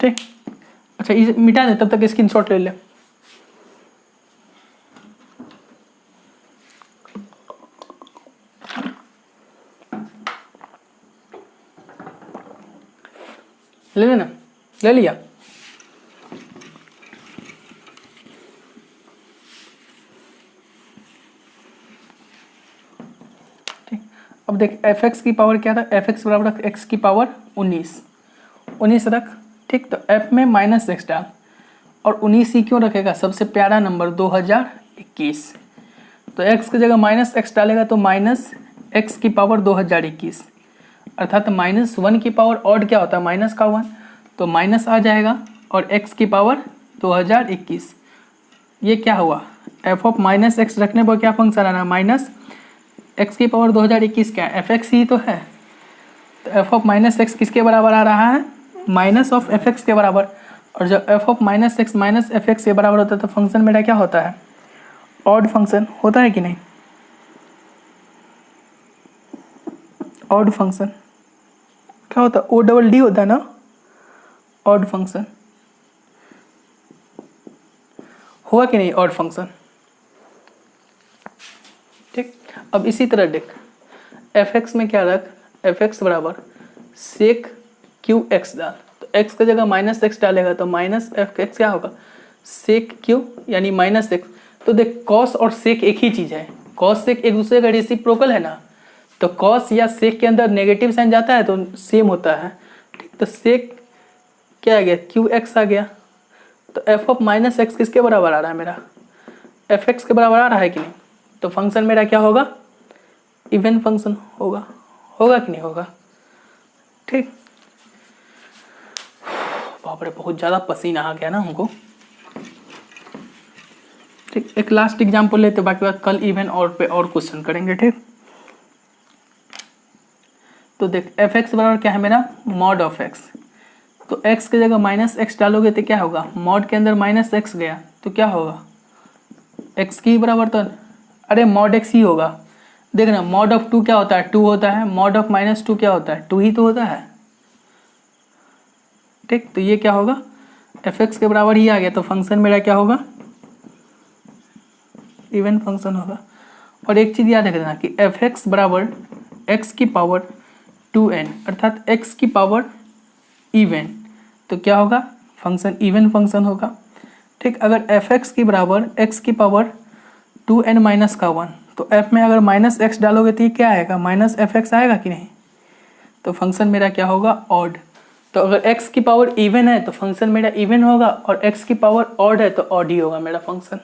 ठीक। अच्छा इसे मिटा दे, तब तक स्क्रीनशॉट ले ले। ले लेना, ले लिया। ठीक, अब देख एफ एक्स की पावर क्या था, एफ एक्स बराबर रख एक्स की पावर 19 रख, ठीक। तो एफ में माइनस एक्स डाल, और 19 ही क्यों रखेगा, सबसे प्यारा नंबर 2021। तो एक्स की जगह माइनस एक्स डालेगा तो माइनस एक्स की पावर 2021, अर्थात माइनस 1 की पावर ऑड क्या होता है, माइनस का 1, तो माइनस आ जाएगा, और एक्स की पावर 2021। ये क्या हुआ, एफ ऑफ माइनस एक्स रखने पर क्या फंक्शन आ रहा है, माइनस एक्स की पावर 2021 क्या है, एफ एक्स ही तो है। तो एफ ऑफ माइनस एक्स किसके बराबर आ रहा है, माइनस ऑफ एफ एक्स के बराबर। और जब F of minus x minus F x के बराबर होता है तो फंक्शन मेरा क्या होता है, ऑड फंक्शन होता है कि नहीं। ऑड फंक्शन क्या होता है, ओ डबल डी होता है ना, ऑड फंक्शन हुआ कि नहीं, ऑड फंक्शन, ठीक। अब इसी तरह देख एफ एक्स में क्या रख, एफ एक्स बराबर सेक क्यू एक्स डाल, तो एक्स की जगह माइनस एक्स डालेगा तो माइनस एफ एक्स क्या होगा, सेक क्यू यानी माइनस एक्स। तो देख कॉस और सेक एक ही चीज़ है, कॉस सेक एक दूसरे का रेसिप्रोकल है ना, तो कॉस या सेक के अंदर नेगेटिव साइन जाता है तो सेम होता है, ठीक। तो सेक क्या आ गया, क्यू एक्स आ गया। तो एफ ऑफ माइनस एक्स किसके बराबर आ रहा है मेरा, एफ एक्स के बराबर आ रहा है कि नहीं। तो फंक्शन मेरा क्या होगा, इवन फंक्शन होगा, होगा कि नहीं होगा, ठीक। बाप रे बहुत ज़्यादा पसीना आ गया ना हमको, ठीक। एक लास्ट एग्जाम्पल लेते, बाकी बात कल इवन और पे और क्वेश्चन करेंगे, ठीक। तो देख एफ एक्स बराबर क्या है मेरा, मॉड ऑफ एक्स। तो x की जगह माइनस एक्स डालोगे तो क्या होगा, मॉड के अंदर माइनस एक्स गया तो क्या होगा, x की बराबर तो, अरे मॉड x ही होगा। देखना मॉड ऑफ 2 क्या होता है, 2 होता है, मॉड ऑफ माइनस 2 क्या होता है, 2 ही तो होता है, ठीक। तो ये क्या होगा, एफ एक्स के बराबर ही आ गया, तो फंक्शन मेरा क्या होगा, इवन फंक्शन होगा। और एक चीज़ याद रखना कि एफ एक्स बराबर एक्स की पावर 2n अर्थात x की पावर इवन, तो क्या होगा, फंक्शन इवन फंक्शन होगा, ठीक। अगर एफ एक्स की बराबर x की पावर 2n माइनस का 1, तो f में अगर माइनस एक्स डालोगे तो ये क्या आएगा, माइनस एफ एक्स आएगा कि नहीं। तो फंक्शन मेरा क्या होगा, ऑड। तो अगर x की पावर इवन है तो फंक्शन मेरा इवन होगा, और x की पावर ऑड है तो ऑड ही होगा मेरा फंक्शन।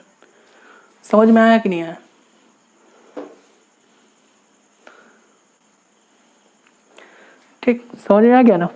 समझ में आया कि नहीं आया, ठीक। समझ में आ गया ना।